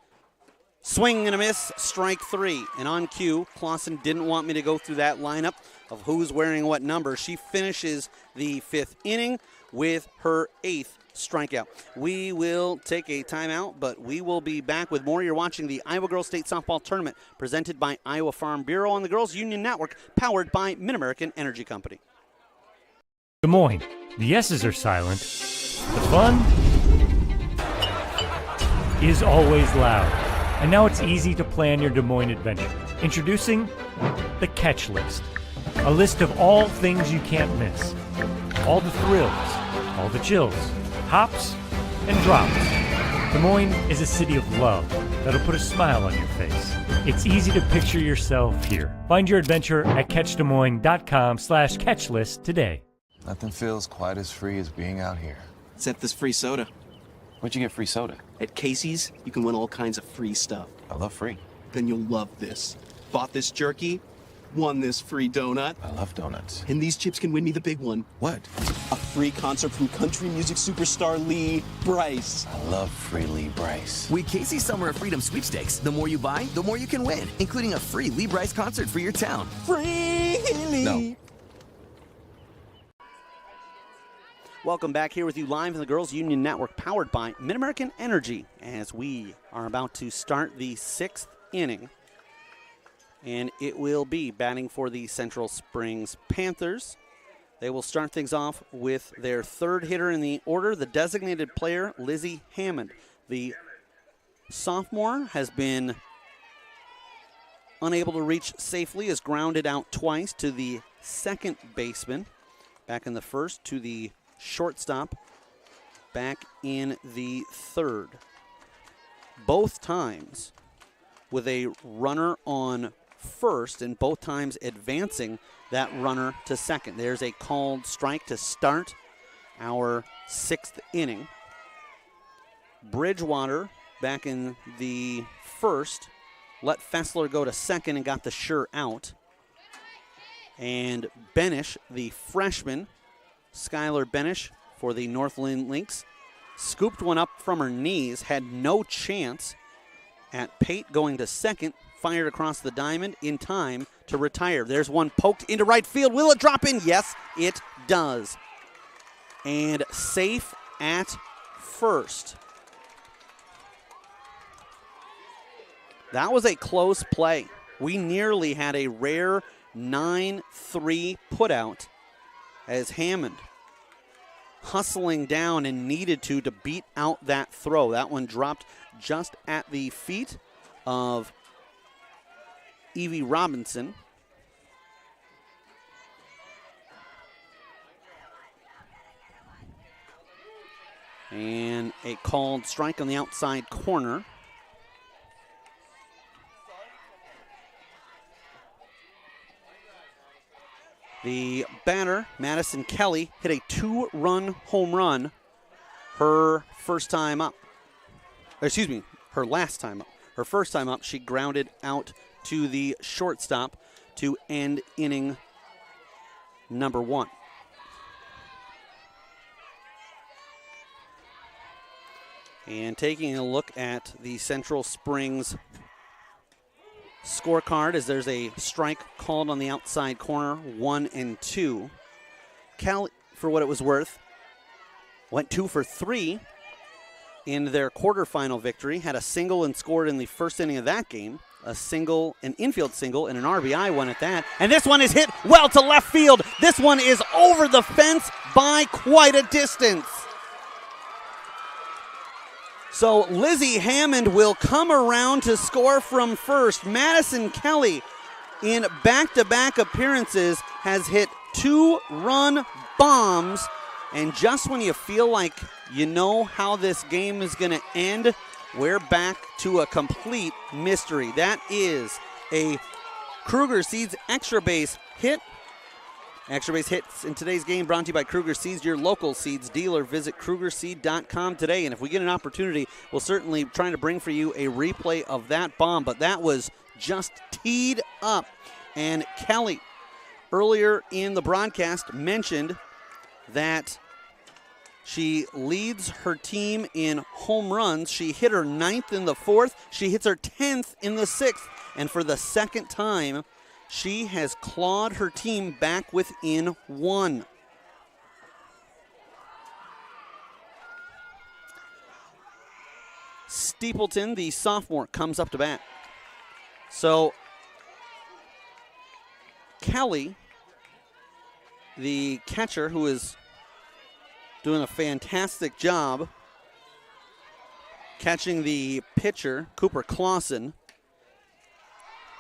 A: swing and a miss, strike 3. And on cue, Clausen didn't want me to go through that lineup of who's wearing what number. She finishes the 5th inning with her 8th strikeout. We will take a timeout, but we will be back with more. You're watching the Iowa Girls State Softball Tournament presented by Iowa Farm Bureau on the Girls Union Network, powered by Mid-American Energy Company.
G: Des Moines, the S's are silent. The fun is always loud. And now it's easy to plan your Des Moines adventure. Introducing the Catch List. A list of all things you can't miss. All the thrills, all the chills, hops and drops. Des Moines is a city of love that'll put a smile on your face. It's easy to picture yourself here. Find your adventure at catchdesmoines.com/catchlist today.
D: Nothing feels quite as free as being out here.
E: Except this free soda.
D: Where'd you get free soda?
E: At Casey's, you can win all kinds of free stuff.
D: I love free.
E: Then you'll love this. Bought this jerky, won this free donut.
D: I love donuts.
E: And these chips can win me the big one.
D: What?
E: A free concert from country music superstar Lee Brice.
D: I love free Lee Brice.
F: With Casey's Summer of Freedom sweepstakes, the more you buy, the more you can win, including a free Lee Brice concert for your town.
E: Free Lee!
D: No.
A: Welcome back here with you live in the Girls Union Network, powered by Mid-American Energy, as we are about to start the 6th inning. And it will be batting for the Central Springs Panthers. They will start things off with their third hitter in the order, the designated player, Lizzie Hammond. The sophomore has been unable to reach safely, is grounded out twice to the second baseman. Back in the first to the shortstop, back in the third. Both times with a runner on first, and both times advancing that runner to second. There's a called strike to start our 6th inning. Bridgewater back in the first let Fessler go to second and got the sure out. And Benish, the freshman, Skylar Benish for the Northland Lynx, scooped one up from her knees, had no chance at Pate going to second, fired across the diamond in time to retire. There's one poked into right field. Will it drop in? Yes, it does. And safe at first. That was a close play. We nearly had a rare 9-3 putout as Hammond hustling down and needed to beat out that throw. That one dropped just at the feet of Evie Robinson. And a called strike on the outside corner. The batter, Madison Kelly, hit a 2-run home run her first time up. Excuse me, her last time up. Her first time up, she grounded out to the shortstop to end inning number 1. And taking a look at the Central Springs scorecard, as there's a strike called on the outside corner, 1 and 2. Cal, for what it was worth, went 2 for 3 in their quarterfinal victory, had a single and scored in the first inning of that game, a single, an infield single, and an RBI one at that. And this one is hit well to left field. This one is over the fence by quite a distance. So Lizzie Hammond will come around to score from first. Madison Kelly, in back-to-back appearances, has hit 2-run bombs. And just when you feel like you know how this game is going to end, we're back to a complete mystery. That is a Kruger Seeds extra base hit. Extra base hits in today's game brought to you by Kruger Seeds, your local seeds dealer. Visit KrugerSeed.com today, and if we get an opportunity, we'll certainly try to bring for you a replay of that bomb, but that was just teed up. And Kelly, earlier in the broadcast, mentioned that she leads her team in home runs. She hit her 9th in the 4th. She hits her 10th in the 6th, and for the second time, she has clawed her team back within 1. Steepleton, the sophomore, comes up to bat. So Kelly, the catcher, who is doing a fantastic job catching the pitcher, Cooper Clausen,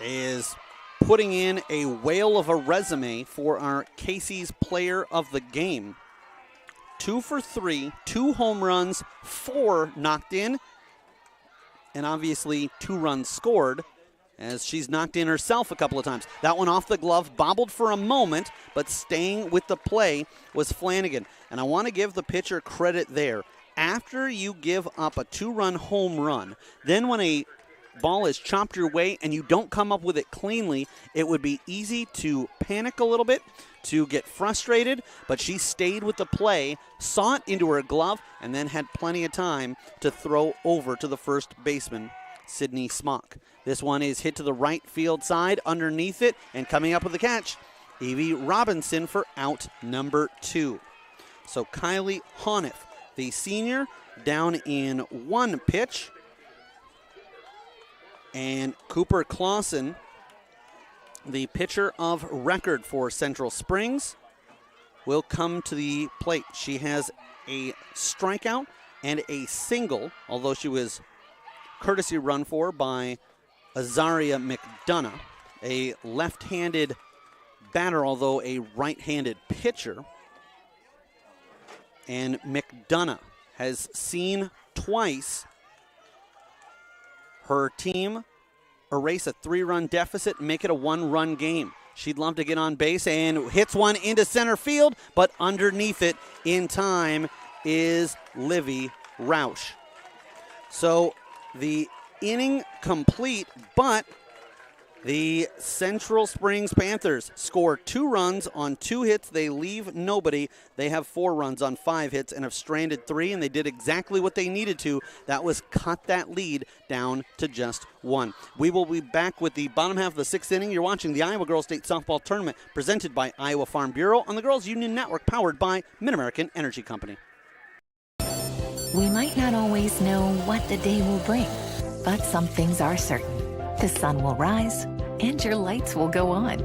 A: is putting in a whale of a resume for our Casey's player of the game. 2 for 3, 2 home runs, 4 knocked in, and obviously 2 runs scored, as she's knocked in herself a couple of times. That one off the glove, bobbled for a moment, but staying with the play was Flanagan. And I want to give the pitcher credit there. after you give up a 2-run home run, then when a ball is chopped your way and you don't come up with it cleanly, it would be easy to panic a little bit, to get frustrated, but she stayed with the play, saw it into her glove, and then had plenty of time to throw over to the first baseman, Sydney Smock. This one is hit to the right field side, underneath it, and coming up with the catch, Evie Robinson for out number 2. So Kylie Honiff, the senior, down in 1 pitch. And Cooper Clausen, the pitcher of record for Central Springs, will come to the plate. She has a strikeout and a single, although she was courtesy run for by Azaria McDonough, a left-handed batter, although a right-handed pitcher. And McDonough has seen twice her team erase a 3-run deficit, make it a 1-run game. She'd love to get on base and hits one into center field, but underneath it in time is Livy Roush. So the inning complete, but the Central Springs Panthers score 2 runs on 2 hits. They leave nobody. They have 4 runs on 5 hits and have stranded 3, and they did exactly what they needed to. That was cut that lead down to just 1. We will be back with the bottom half of the 6th inning. You're watching the Iowa Girls State Softball Tournament presented by Iowa Farm Bureau on the Girls Union Network, powered by Mid-American Energy Company.
R: We might not always know what the day will bring, but some things are certain. The sun will rise, and your lights will go on.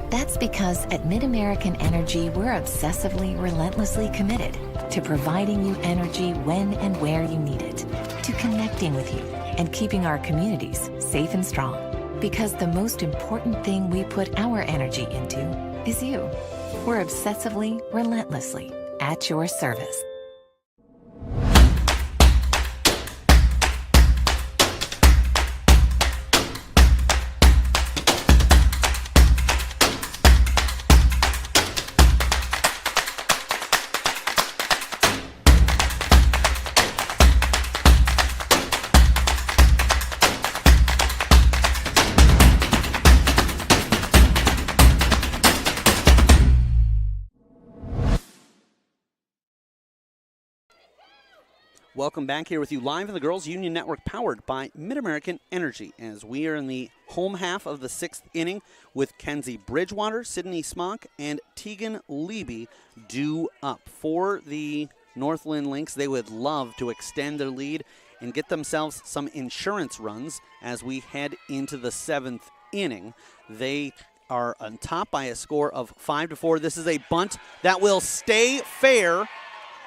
R: That's because at Mid-American Energy, we're obsessively, relentlessly committed to providing you energy when and where you need it, to connecting with you, and keeping our communities safe and strong. Because the most important thing we put our energy into is you. We're obsessively, relentlessly at your service.
A: Welcome back here with you live in the Girls Union Network, powered by Mid-American Energy, as we are in the home half of the 6th inning with Kenzie Bridgewater, Sydney Smock, and Tegan Leby due up. For the North Linn Lynx, they would love to extend their lead and get themselves some insurance runs as we head into the 7th inning. They are on top by a score of 5-4. This is a bunt that will stay fair.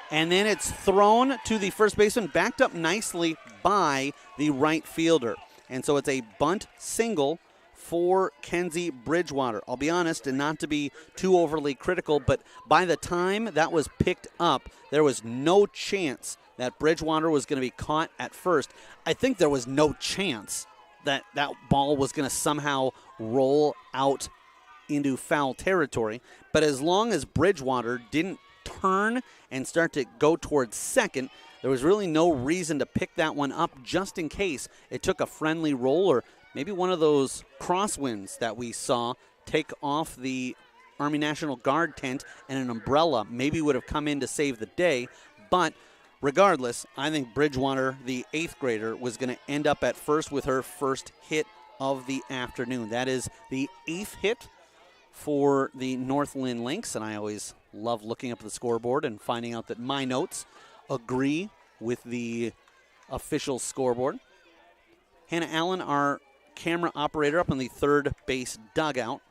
A: And then it's thrown to the first baseman, backed up nicely by the right fielder. And so it's a bunt single for Kenzie Bridgewater. I'll be honest, and not to be too overly critical, but by the time that was picked up, there was no chance that Bridgewater was going to be caught at first. I think there was no chance that that ball was going to somehow roll out into foul territory. But as long as Bridgewater didn't turn and start to go towards second, there was really no reason to pick that one up, just in case it took a friendly roll or maybe one of those crosswinds that we saw take off the Army National Guard tent and an umbrella maybe would have come in to save the day. But regardless, I think Bridgewater, the 8th grader, was going to end up at first with her first hit of the afternoon. That is the 8th hit for the North Linn Lynx, and I always love looking up at the scoreboard and finding out that my notes agree with the official scoreboard. Hannah Allen, our camera operator, up on the third base dugout.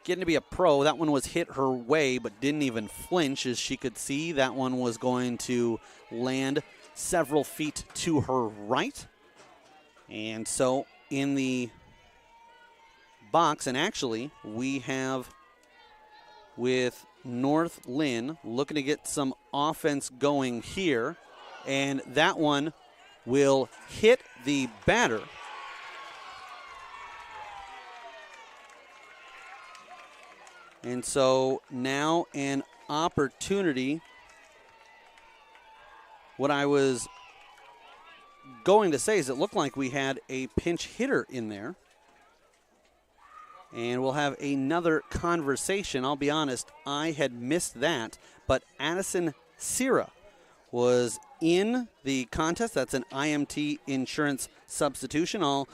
A: Getting to be a pro. That one was hit her way, but didn't even flinch, as she could see that one was going to land several feet to her right. And so in the box, and actually we have with North Linn looking to get some offense going here, and that one will hit the batter. And so now an opportunity what I was going to say is it looked like we had a pinch hitter in there. And we'll have another conversation. I'll be honest, I had missed that. But Addison Sierra was in the contest. That's an IMT Insurance substitution. All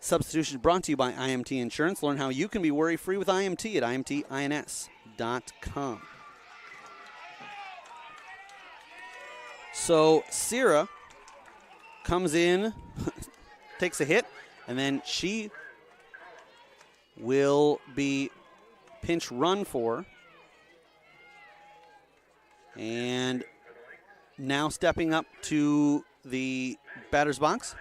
A: substitutions brought to you by IMT Insurance. Learn how you can be worry-free with IMT at imtins.com. So Sierra comes in, takes a hit, and then she will be pinch run for. And now stepping up to the batter's box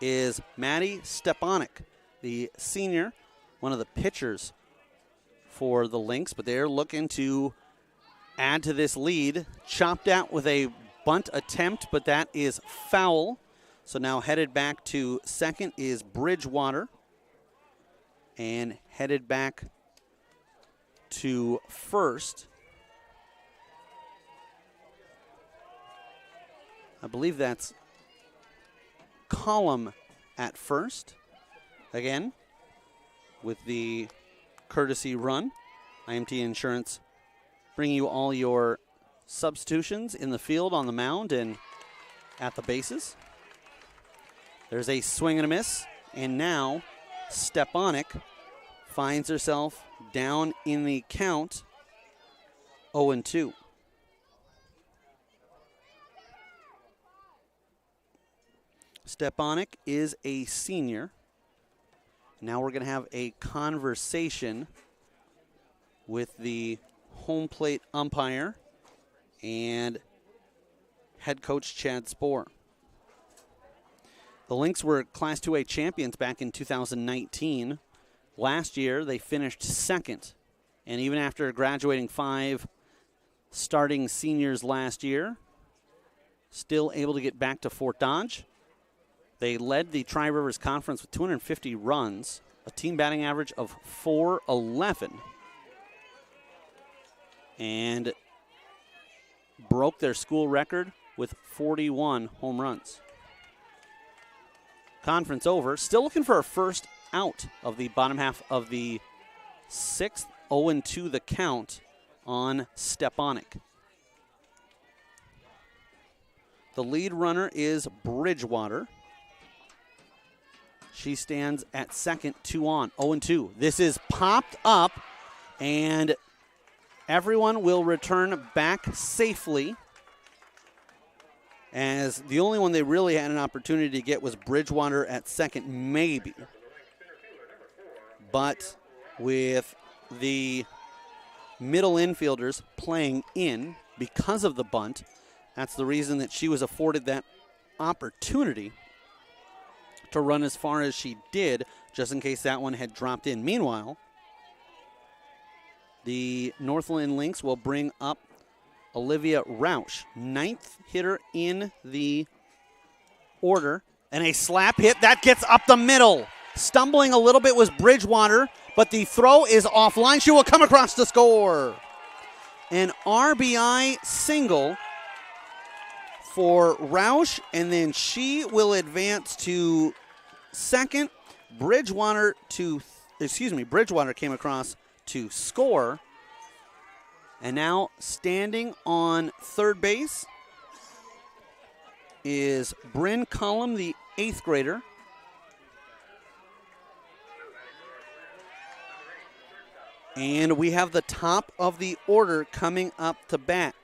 A: is Maddie Stepanek, the senior, one of the pitchers for the Lynx, but they're looking to add to this lead. Chopped out with a bunt attempt, but that is foul. So now headed back to second is Bridgewater. And headed back to first, I believe that's Column at first. Again, with the courtesy run. IMT Insurance bringing you all your substitutions in the field, on the mound, and at the bases. There's a swing and a miss, and now Stepanek finds herself down in the count 0-2. Stepanek is a senior. Now we're going to have a conversation with the home plate umpire and head coach Chad Spohr. The Lynx were Class 2A champions back in 2019. Last year, they finished second. And even after graduating 5 starting seniors last year, still able to get back to Fort Dodge. They led the Tri-Rivers Conference with 250 runs, a team batting average of .411, and broke their school record with 41 home runs. Conference over. Still looking for a first out of the bottom half of the 6th. 0-2 the count on Stepanek. The lead runner is Bridgewater. She stands at second, 2 on, 0-2. This is popped up, and everyone will return back safely, as the only one they really had an opportunity to get was Bridgewater at second, maybe. But with the middle infielders playing in because of the bunt, that's the reason that she was afforded that opportunity to run as far as she did, just in case that one had dropped in. Meanwhile, the Northland Lynx will bring up Olivia Rausch, 9th hitter in the order, and a slap hit that gets up the middle. Stumbling a little bit was Bridgewater, but the throw is offline. She will come across to score. An RBI single for Rausch, and then she will advance to second. Bridgewater came across to score. And now standing on third base is Bryn Cullum, the 8th grader. And we have the top of the order coming up to bat.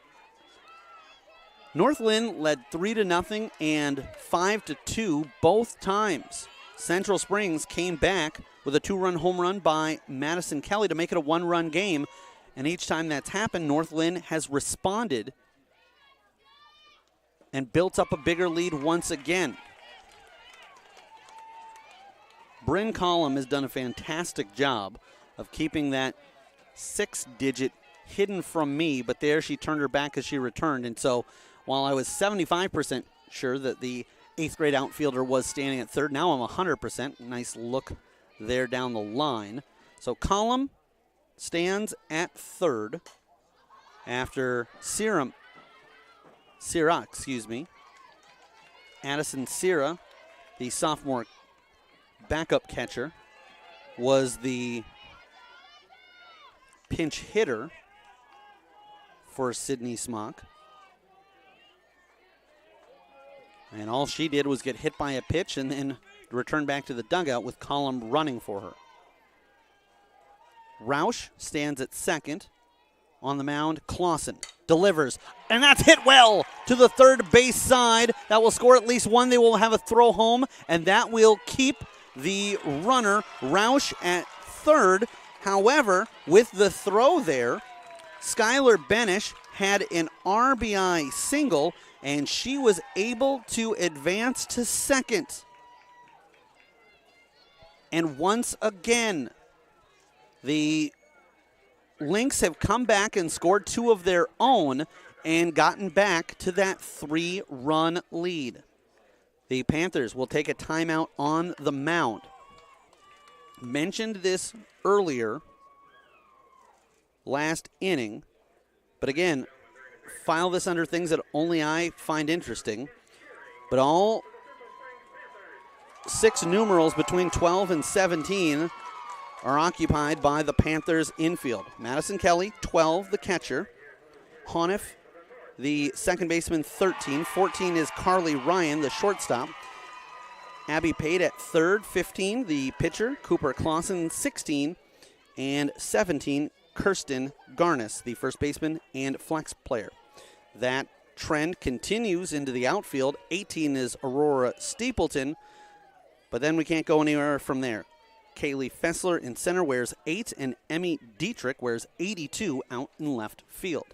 A: Northland led 3-0 and 5-2 both times. Central Springs came back with a 2-run home run by Madison Kelly to make it a 1-run game. And each time that's happened, Northland has responded and built up a bigger lead once again. Bryn Cullum has done a fantastic job of keeping that 6-digit hidden from me, but there she turned her back as she returned. And so while I was 75% sure that the 8th grade outfielder was standing at third, now I'm 100%. Nice look there down the line. So Cullum stands at third after Serum Sierra, Addison Sierra, the sophomore backup catcher, was the pinch hitter for Sydney Smock. And all she did was get hit by a pitch and then return back to the dugout with Collum running for her. Roush stands at second. On the mound, Clausen delivers, and that's hit well to the third base side. That will score at least one. They will have a throw home, and that will keep the runner, Roush, at third. However, with the throw there, Skylar Benish had an RBI single, and she was able to advance to second. And once again, the Lynx have come back and scored two of their own and gotten back to that 3-run lead. The Panthers will take a timeout on the mound. Mentioned this earlier, last inning, but again, file this under things that only I find interesting. But all 6 numerals between 12 and 17 are occupied by the Panthers infield. Madison Kelly, 12, the catcher. Honiff, the second baseman, 13. 14 is Carly Ryan, the shortstop. Abby Pate at third, 15, the pitcher. Cooper Clausen, 16. And 17, Kirsten Garnis, the first baseman and flex player. That trend continues into the outfield. 18 is Aurora Steepleton, but then we can't go anywhere from there. Kaylee Fessler in center wears 8, and Emmy Dietrich wears 82 out in left field.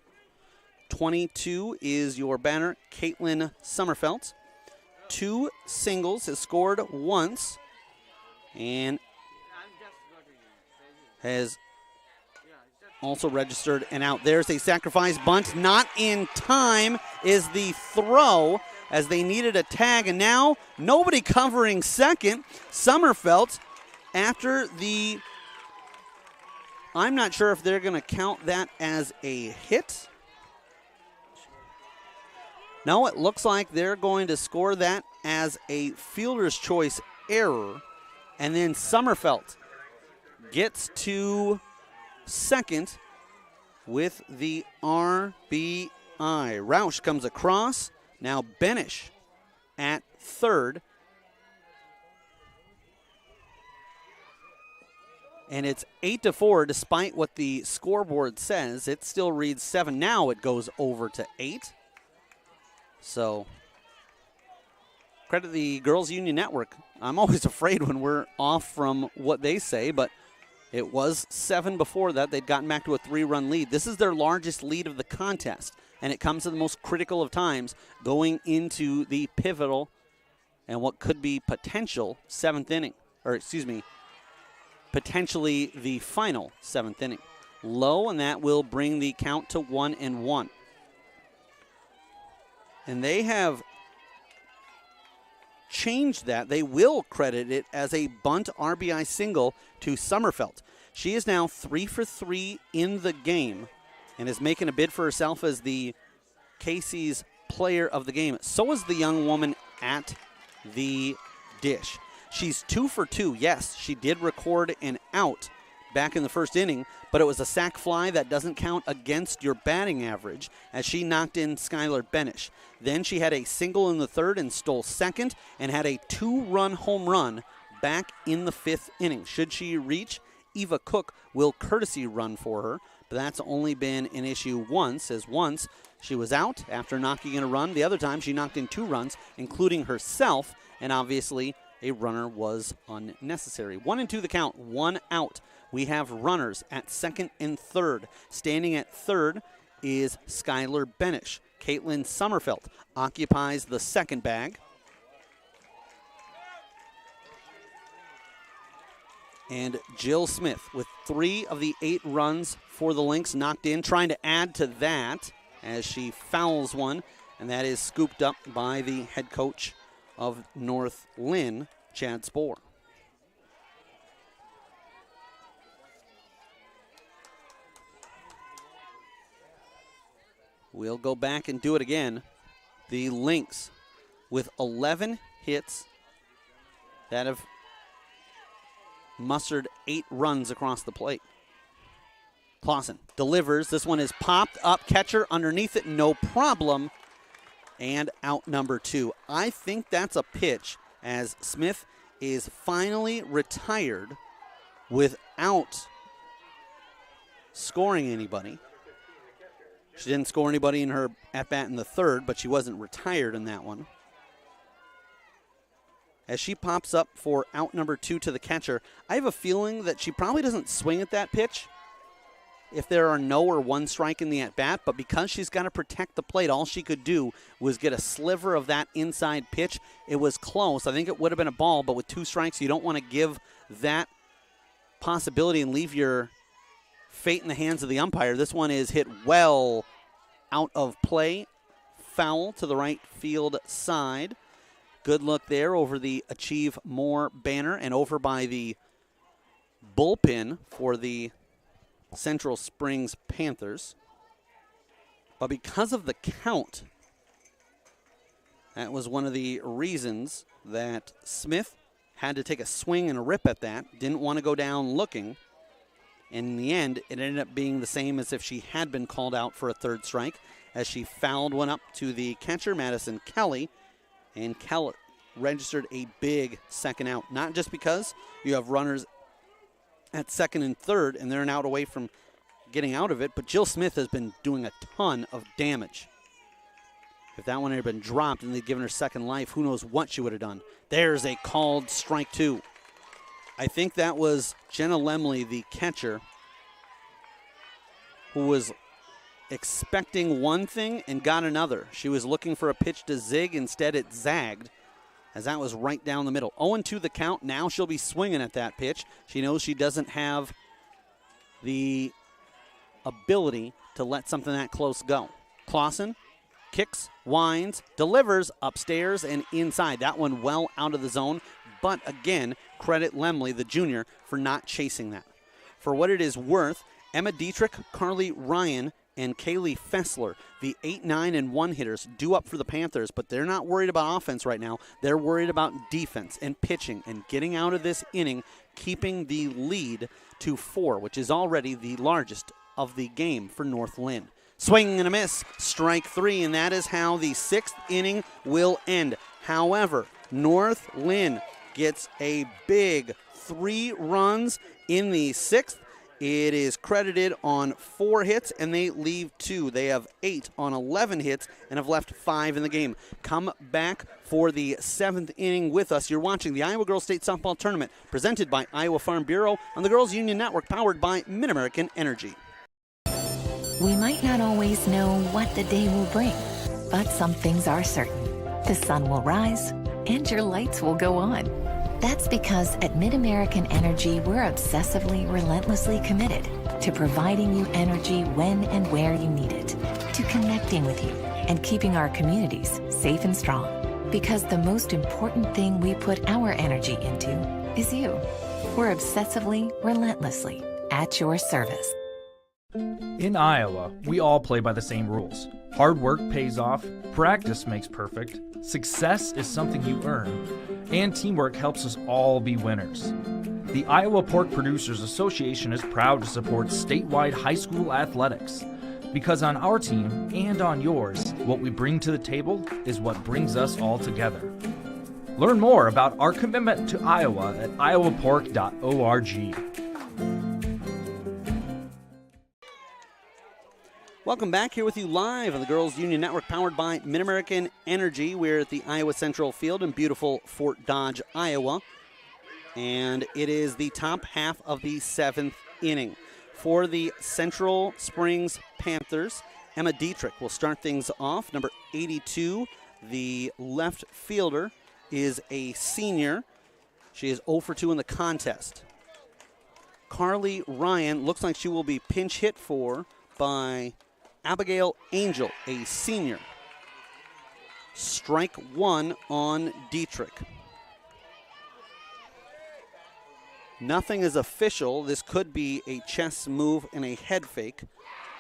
A: 22 is your banner, Caitlin Sommerfeld. 2 singles, has scored once, and has also registered an out. There's a sacrifice bunt, not in time is the throw as they needed a tag, and now nobody covering second. Sommerfeld, after the, I'm not sure if they're going to count that as a hit. No, it looks like they're going to score that as a fielder's choice error. And then Sommerfeld gets to second with the RBI. Roush comes across. Now Benish at third. And it's 8-4, despite what the scoreboard says. It still reads 7. Now it goes over to 8. So, credit the Girls Union Network. I'm always afraid when we're off from what they say, but it was 7 before that. They'd gotten back to a 3-run lead. This is their largest lead of the contest, and it comes at the most critical of times going into the pivotal and what could be potential 7th inning, potentially the final 7th inning. Low, and that will bring the count to 1-1. And they have changed that. They will credit it as a bunt RBI single to Sommerfeld. She is now 3 for 3 in the game and is making a bid for herself as the Casey's player of the game. So is the young woman at the dish. She's 2 for 2. Yes, she did record an out back in the first inning, but it was a sac fly that doesn't count against your batting average as she knocked in Skylar Benish. Then she had a single in the third and stole second and had a 2-run home run back in the 5th inning. Should she reach, Eva Cook will courtesy run for her, but that's only been an issue once, as once she was out after knocking in a run. The other time she knocked in 2 runs, including herself, and obviously a runner was unnecessary. 1-2 the count, 1 out. We have runners at second and third. Standing at third is Skylar Benish. Caitlin Sommerfeld occupies the second bag. And Jill Smith with 3 of the 8 runs for the Lynx knocked in, trying to add to that as she fouls one, and that is scooped up by the head coach of North Linn, Chad Spohr. We'll go back and do it again. the Lynx with 11 hits that have mustered 8 runs across the plate. Clausen delivers. This one is popped up. Catcher underneath it, no problem. And out number 2. I think that's a pitch as Smith is finally retired without scoring anybody. She didn't score anybody in her at-bat in the 3rd, but she wasn't retired in that one. As she pops up for out number 2 to the catcher, I have a feeling that she probably doesn't swing at that pitch if there are no or 1 strike in the at-bat, but because she's got to protect the plate, all she could do was get a sliver of that inside pitch. It was close. I think it would have been a ball, but with 2 strikes, you don't want to give that possibility and leave your fate in the hands of the umpire. This one is hit well out of play, foul to the right field side. Good look there over the Achieve More banner and over by the bullpen for the Central Springs Panthers. But because of the count, that was one of the reasons that Smith had to take a swing and a rip at that. Didn't want to go down looking. And in the end, it ended up being the same as if she had been called out for a 3rd strike, as she fouled one up to the catcher, Madison Kelly, and Kelly registered a big 2nd out. Not just because you have runners at 2nd and 3rd and they're an out away from getting out of it, but Jill Smith has been doing a ton of damage. If that one had been dropped and they'd given her 2nd life, who knows what she would have done. There's a called strike 2. I think that was Jenna Lemley, the catcher, who was expecting one thing and got another. She was looking for a pitch to zig. Instead, it zagged, as that was right down the middle. 0-2 the count. Now she'll be swinging at that pitch. She knows she doesn't have the ability to let something that close go. Clausen kicks, winds, delivers upstairs and inside. That one well out of the zone. But again, credit Lemley, the junior, for not chasing that. For what it is worth, Emma Dietrich, Carly Ryan, and Kaylee Fessler, the 8, 9, and 1 hitters, due up for the Panthers, but they're not worried about offense right now. They're worried about defense and pitching and getting out of this inning, keeping the lead to 4, which is already the largest of the game for North Linn. Swing and a miss, strike 3, and that is how the 6th inning will end. However, North Linn gets a big 3 runs in the 6th. It is credited on 4 hits, and they leave 2. They have 8 on 11 hits and have left 5 in the game. Come back for the 7th inning with us. You're watching the Iowa Girls State Softball Tournament, presented by Iowa Farm Bureau on the Girls Union Network, powered by Mid-American Energy.
R: We might not always know what the day will bring, but some things are certain. The sun will rise, and your lights will go on. That's because at Mid-American Energy, we're obsessively, relentlessly committed to providing you energy when and where you need it, to connecting with you and keeping our communities safe and strong. Because the most important thing we put our energy into is you. We're obsessively, relentlessly at your service.
J: In Iowa, we all play by the same rules. Hard work pays off, practice makes perfect, success is something you earn, and teamwork helps us all be winners. The Iowa Pork Producers Association is proud to support statewide high school athletics. Because on our team and on yours, what we bring to the table is what brings us all together. Learn more about our commitment to Iowa at iowapork.org.
A: Welcome back, here with you live on the Girls Union Network, powered by Mid-American Energy. We're at the Iowa Central Field in beautiful Fort Dodge, Iowa. And it is the top half of the 7th inning. For the Central Springs Panthers, Emma Dietrich will start things off. Number 82, the left fielder, is a senior. She is 0 for 2 in the contest. Carly Ryan looks like she will be pinch hit for by Abigail Angel, a senior. Strike 1 on Dietrich. Nothing is official. This could be a chest move and a head fake,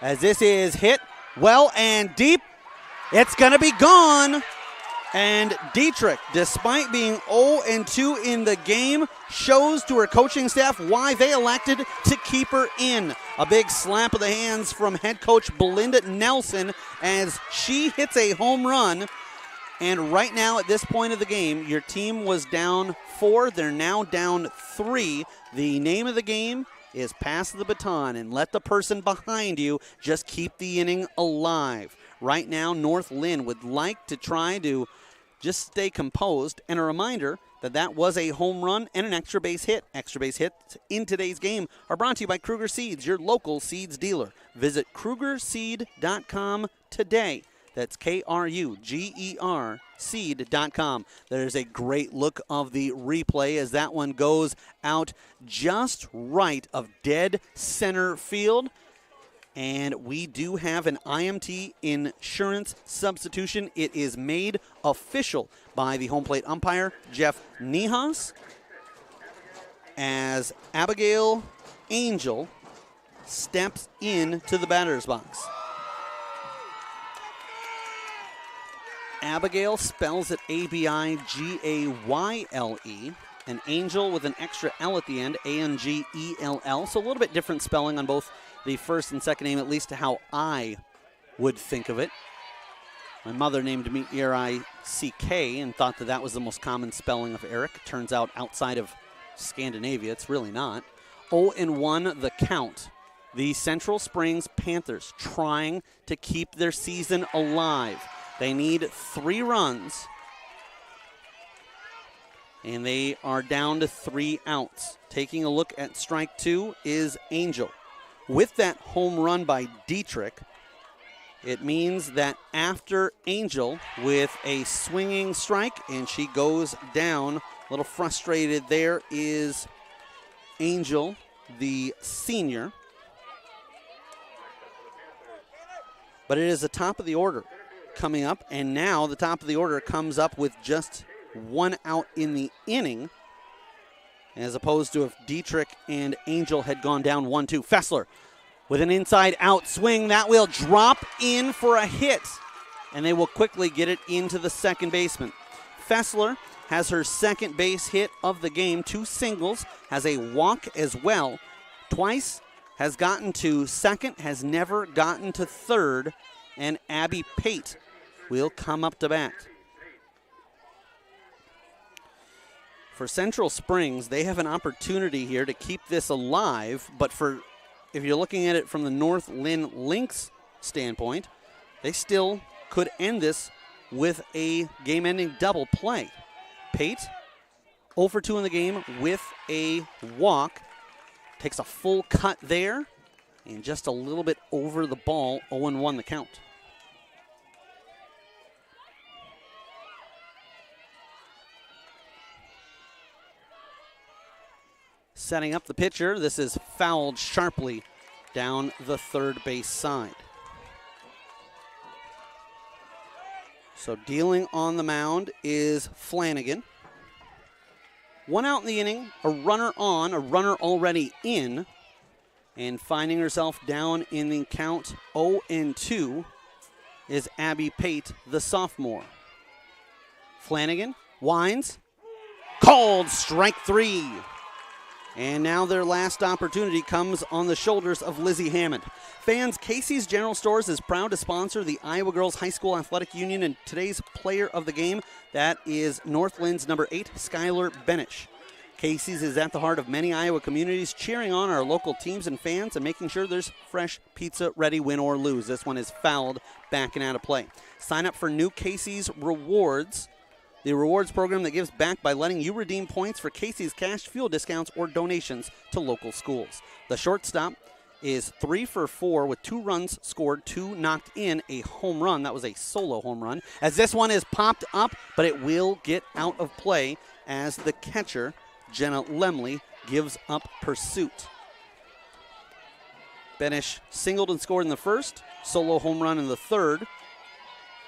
A: as this is hit well and deep. It's going to be gone. And Dietrich, despite being 0-2 in the game, shows to her coaching staff why they elected to keep her in. A big slap of the hands from head coach Belinda Nelson as she hits a home run. And right now at this point of the game, your team was down 4. They're now down 3. The name of the game is pass the baton and let the person behind you just keep the inning alive. Right now, North Linn would like to try to just stay composed. And a reminder that that was a home run and an extra base hit. Extra base hits in today's game are brought to you by Kruger Seeds, your local seeds dealer. Visit KrugerSeed.com today. That's KRUGER seed.com. There's a great look of the replay as that one goes out just right of dead center field. And we do have an IMT insurance substitution. It is made official by the home plate umpire, Jeff Nihas, as Abigail Angel steps into the batter's box. Abigail spells it Abigayle, and Angel with an extra L at the end, Angell. So a little bit different spelling on both the first and second name, at least to how I would think of it. My mother named me E-R-I-C-K and thought that that was the most common spelling of Eric. Turns out outside of Scandinavia, it's really not. 0-1 the count. The Central Springs Panthers trying to keep their season alive. They need 3 runs, and they are down to 3 outs. Taking a look at strike 2 is Angel. With that home run by Dietrich, it means that after Angel with a swinging strike, and she goes down, a little frustrated there is Angel, the senior. But it is the top of the order coming up, and now the top of the order comes up with just 1 out in the inning, as opposed to if Dietrich and Angel had gone down 1-2. Fessler with an inside-out swing. That will drop in for a hit, and they will quickly get it into the second baseman. Fessler has her second base hit of the game, 2 singles, has a walk as well. Twice has gotten to second, has never gotten to third, and Abby Pate will come up to bat. For Central Springs, they have an opportunity here to keep this alive, but if you're looking at it from the North Linn Lynx standpoint, they still could end this with a game-ending double play. Pate, 0 for 2 in the game with a walk, takes a full cut there, and just a little bit over the ball, 0-1 the count. Setting up the pitcher, this is fouled sharply down the third base side. So dealing on the mound is Flanagan. 1 out in the inning, a runner on, a runner already in, and finding herself down in the count 0-2 is Abby Pate, the sophomore. Flanagan winds, called strike 3. And now their last opportunity comes on the shoulders of Lizzie Hammond. Fans, Casey's General Stores is proud to sponsor the Iowa Girls High School Athletic Union, and today's player of the game, that is North Lynn's number 8, Skylar Benish. Casey's is at the heart of many Iowa communities, cheering on our local teams and fans and making sure there's fresh pizza ready, win or lose. This one is fouled back and out of play. Sign up for new Casey's Rewards, the rewards program that gives back by letting you redeem points for Casey's cash, fuel discounts, or donations to local schools. The shortstop is 3 for 4 with 2 runs scored, 2 knocked in, a home run. That was a solo home run, as this one is popped up, but it will get out of play as the catcher, Jenna Lemley, gives up pursuit. Benish singled and scored in the first, solo home run in the third,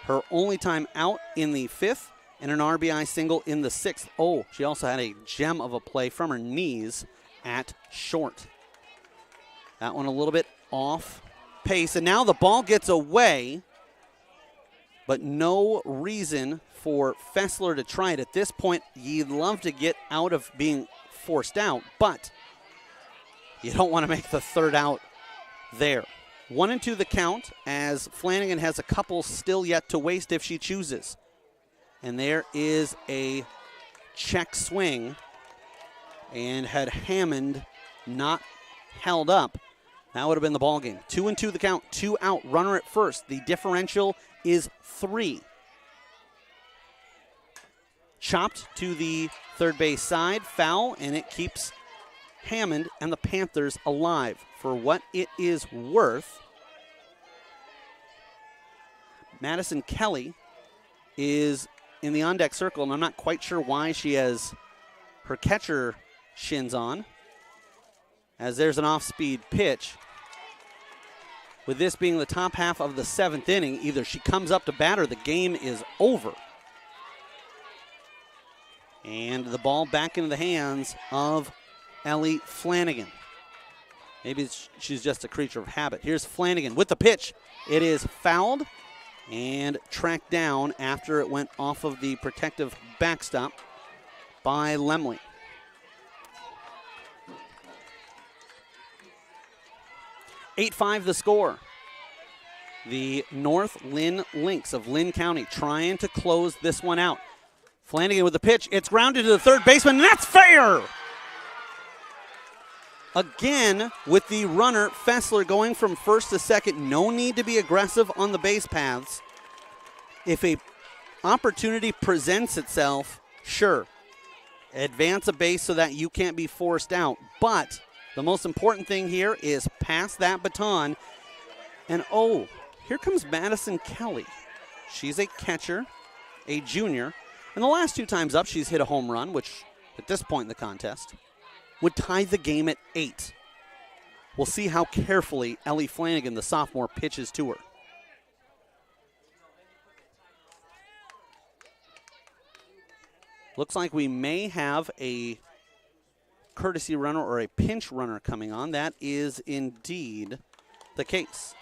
A: her only time out in the 5th, and an RBI single in the 6th. Oh, she also had a gem of a play from her knees at short. That one a little bit off pace, and now the ball gets away but no reason for Fessler to try it. At this point, you'd love to get out of being forced out, but you don't want to make the third out there. 1-2 the count, as Flanagan has a couple still yet to waste if she chooses. And there is a check swing, and had Hammond not held up, that would have been the ball game. 2-2 the count, 2 out, runner at first. The differential is 3. Chopped to the third base side, foul, and it keeps Hammond and the Panthers alive. For what it is worth, Madison Kelly is in the on-deck circle, and I'm not quite sure why she has her catcher shins on, as there's an off-speed pitch. With this being the top half of the 7th inning, either she comes up to bat or the game is over. And the ball back into the hands of Ellie Flanagan. Maybe she's just a creature of habit. Here's Flanagan with the pitch. It is fouled and tracked down after it went off of the protective backstop by Lemley. (8-5) the score. The North Linn Lynx of Linn County trying to close this one out. Flanagan with the pitch. It's grounded to the third baseman, and that's fair! Again, with the runner, Fessler, going from first to second. No need to be aggressive on the base paths. If a opportunity presents itself, sure, advance a base so that you can't be forced out. But the most important thing here is pass that baton. And oh, here comes Madison Kelly. She's a catcher, a junior. And the last 2 times up, she's hit a home run, which at this point in the contest would tie the game at 8. We'll see how carefully Ellie Flanagan, the sophomore, pitches to her. Looks like we may have a courtesy runner or a pinch runner coming on. That is indeed the case.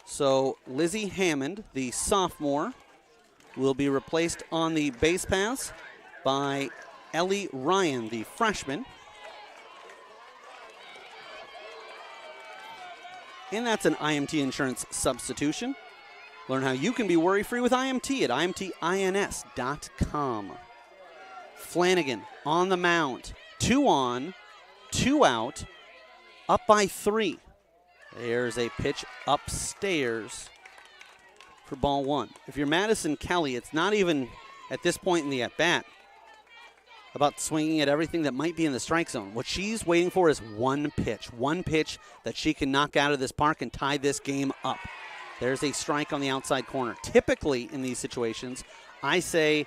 A: So Lizzie Hammond, the sophomore, will be replaced on the base paths by Ellie Ryan, the freshman. And that's an IMT insurance substitution. Learn how you can be worry-free with IMT at imtins.com. Flanagan on the mound. 2 on, 2 out, up by 3. There's a pitch upstairs for ball 1. If you're Madison Kelly, it's not even at this point in the at-bat about swinging at everything that might be in the strike zone. What she's waiting for is one pitch that she can knock out of this park and tie this game up. There's a strike on the outside corner. Typically in these situations, I say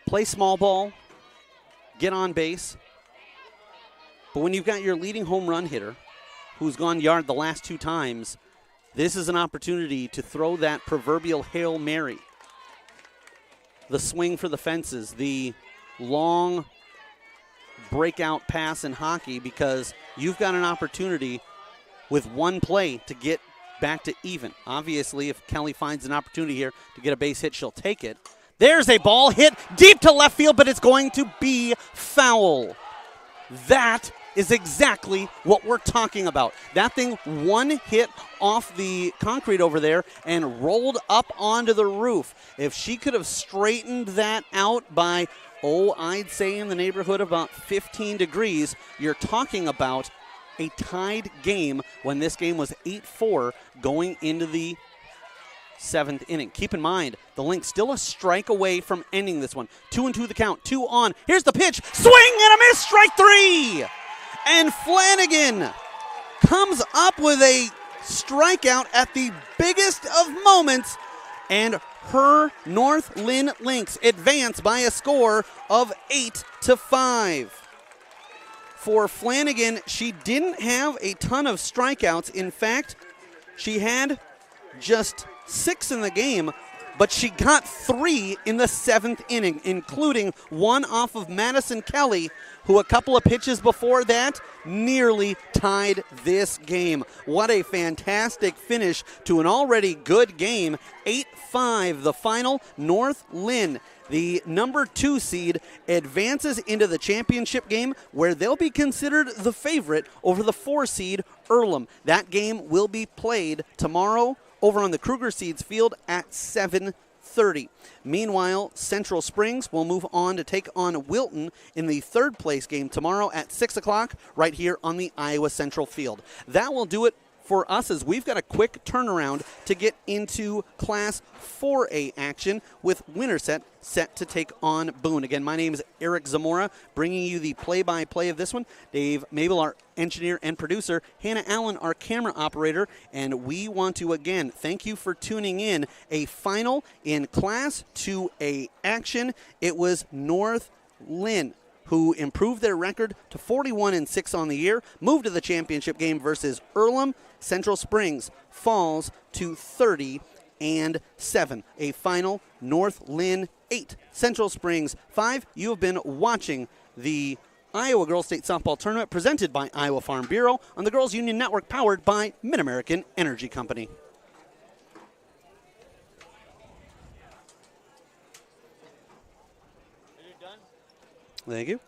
A: play small ball, get on base. But when you've got your leading home run hitter who's gone yard the last 2 times, this is an opportunity to throw that proverbial Hail Mary. The swing for the fences, the long breakout pass in hockey, because you've got an opportunity with one play to get back to even. Obviously, if Kelly finds an opportunity here to get a base hit, she'll take it. There's a ball hit deep to left field, but it's going to be foul. That is exactly what we're talking about. That thing, one hit off the concrete over there and rolled up onto the roof. If she could have straightened that out by, I'd say in the neighborhood of about 15 degrees, you're talking about a tied game when this game was 8-4 going into the 7th inning. Keep in mind, the Lynx still a strike away from ending this one. 2-2 the count, 2 on. Here's the pitch, swing and a miss, strike 3! And Flanagan comes up with a strikeout at the biggest of moments, and her North Linn Lynx advance by a score of 8-5. For Flanagan, she didn't have a ton of strikeouts. In fact, she had just 6 in the game, but she got 3 in the 7th inning, including one off of Madison Kelly, who a couple of pitches before that nearly tied this game. What a fantastic finish to an already good game. 8-5 the final. North Linn, the number 2 seed, advances into the championship game where they'll be considered the favorite over the 4 seed Earlham. That game will be played tomorrow over on the Kruger Seeds field at 7:30. Meanwhile, Central Springs will move on to take on Wilton in the 3rd place game tomorrow at 6 o'clock right here on the Iowa Central field. That will do it for us as we've got a quick turnaround to get into Class 4A action with Winterset set to take on Boone. Again, my name is Eric Zamora, bringing you the play-by-play of this one. Dave Mabel, our engineer and producer. Hannah Allen, our camera operator. And we want to, again, thank you for tuning in. A final in Class 2A action. It was North Linn who improved their record to 41-6 on the year, moved to the championship game versus Earlham. Central Springs falls to 30-7. A final, North Linn 8, Central Springs 5. You have been watching the Iowa Girls State Softball Tournament presented by Iowa Farm Bureau on the Girls Union Network, powered by Mid-American Energy Company. Thank you.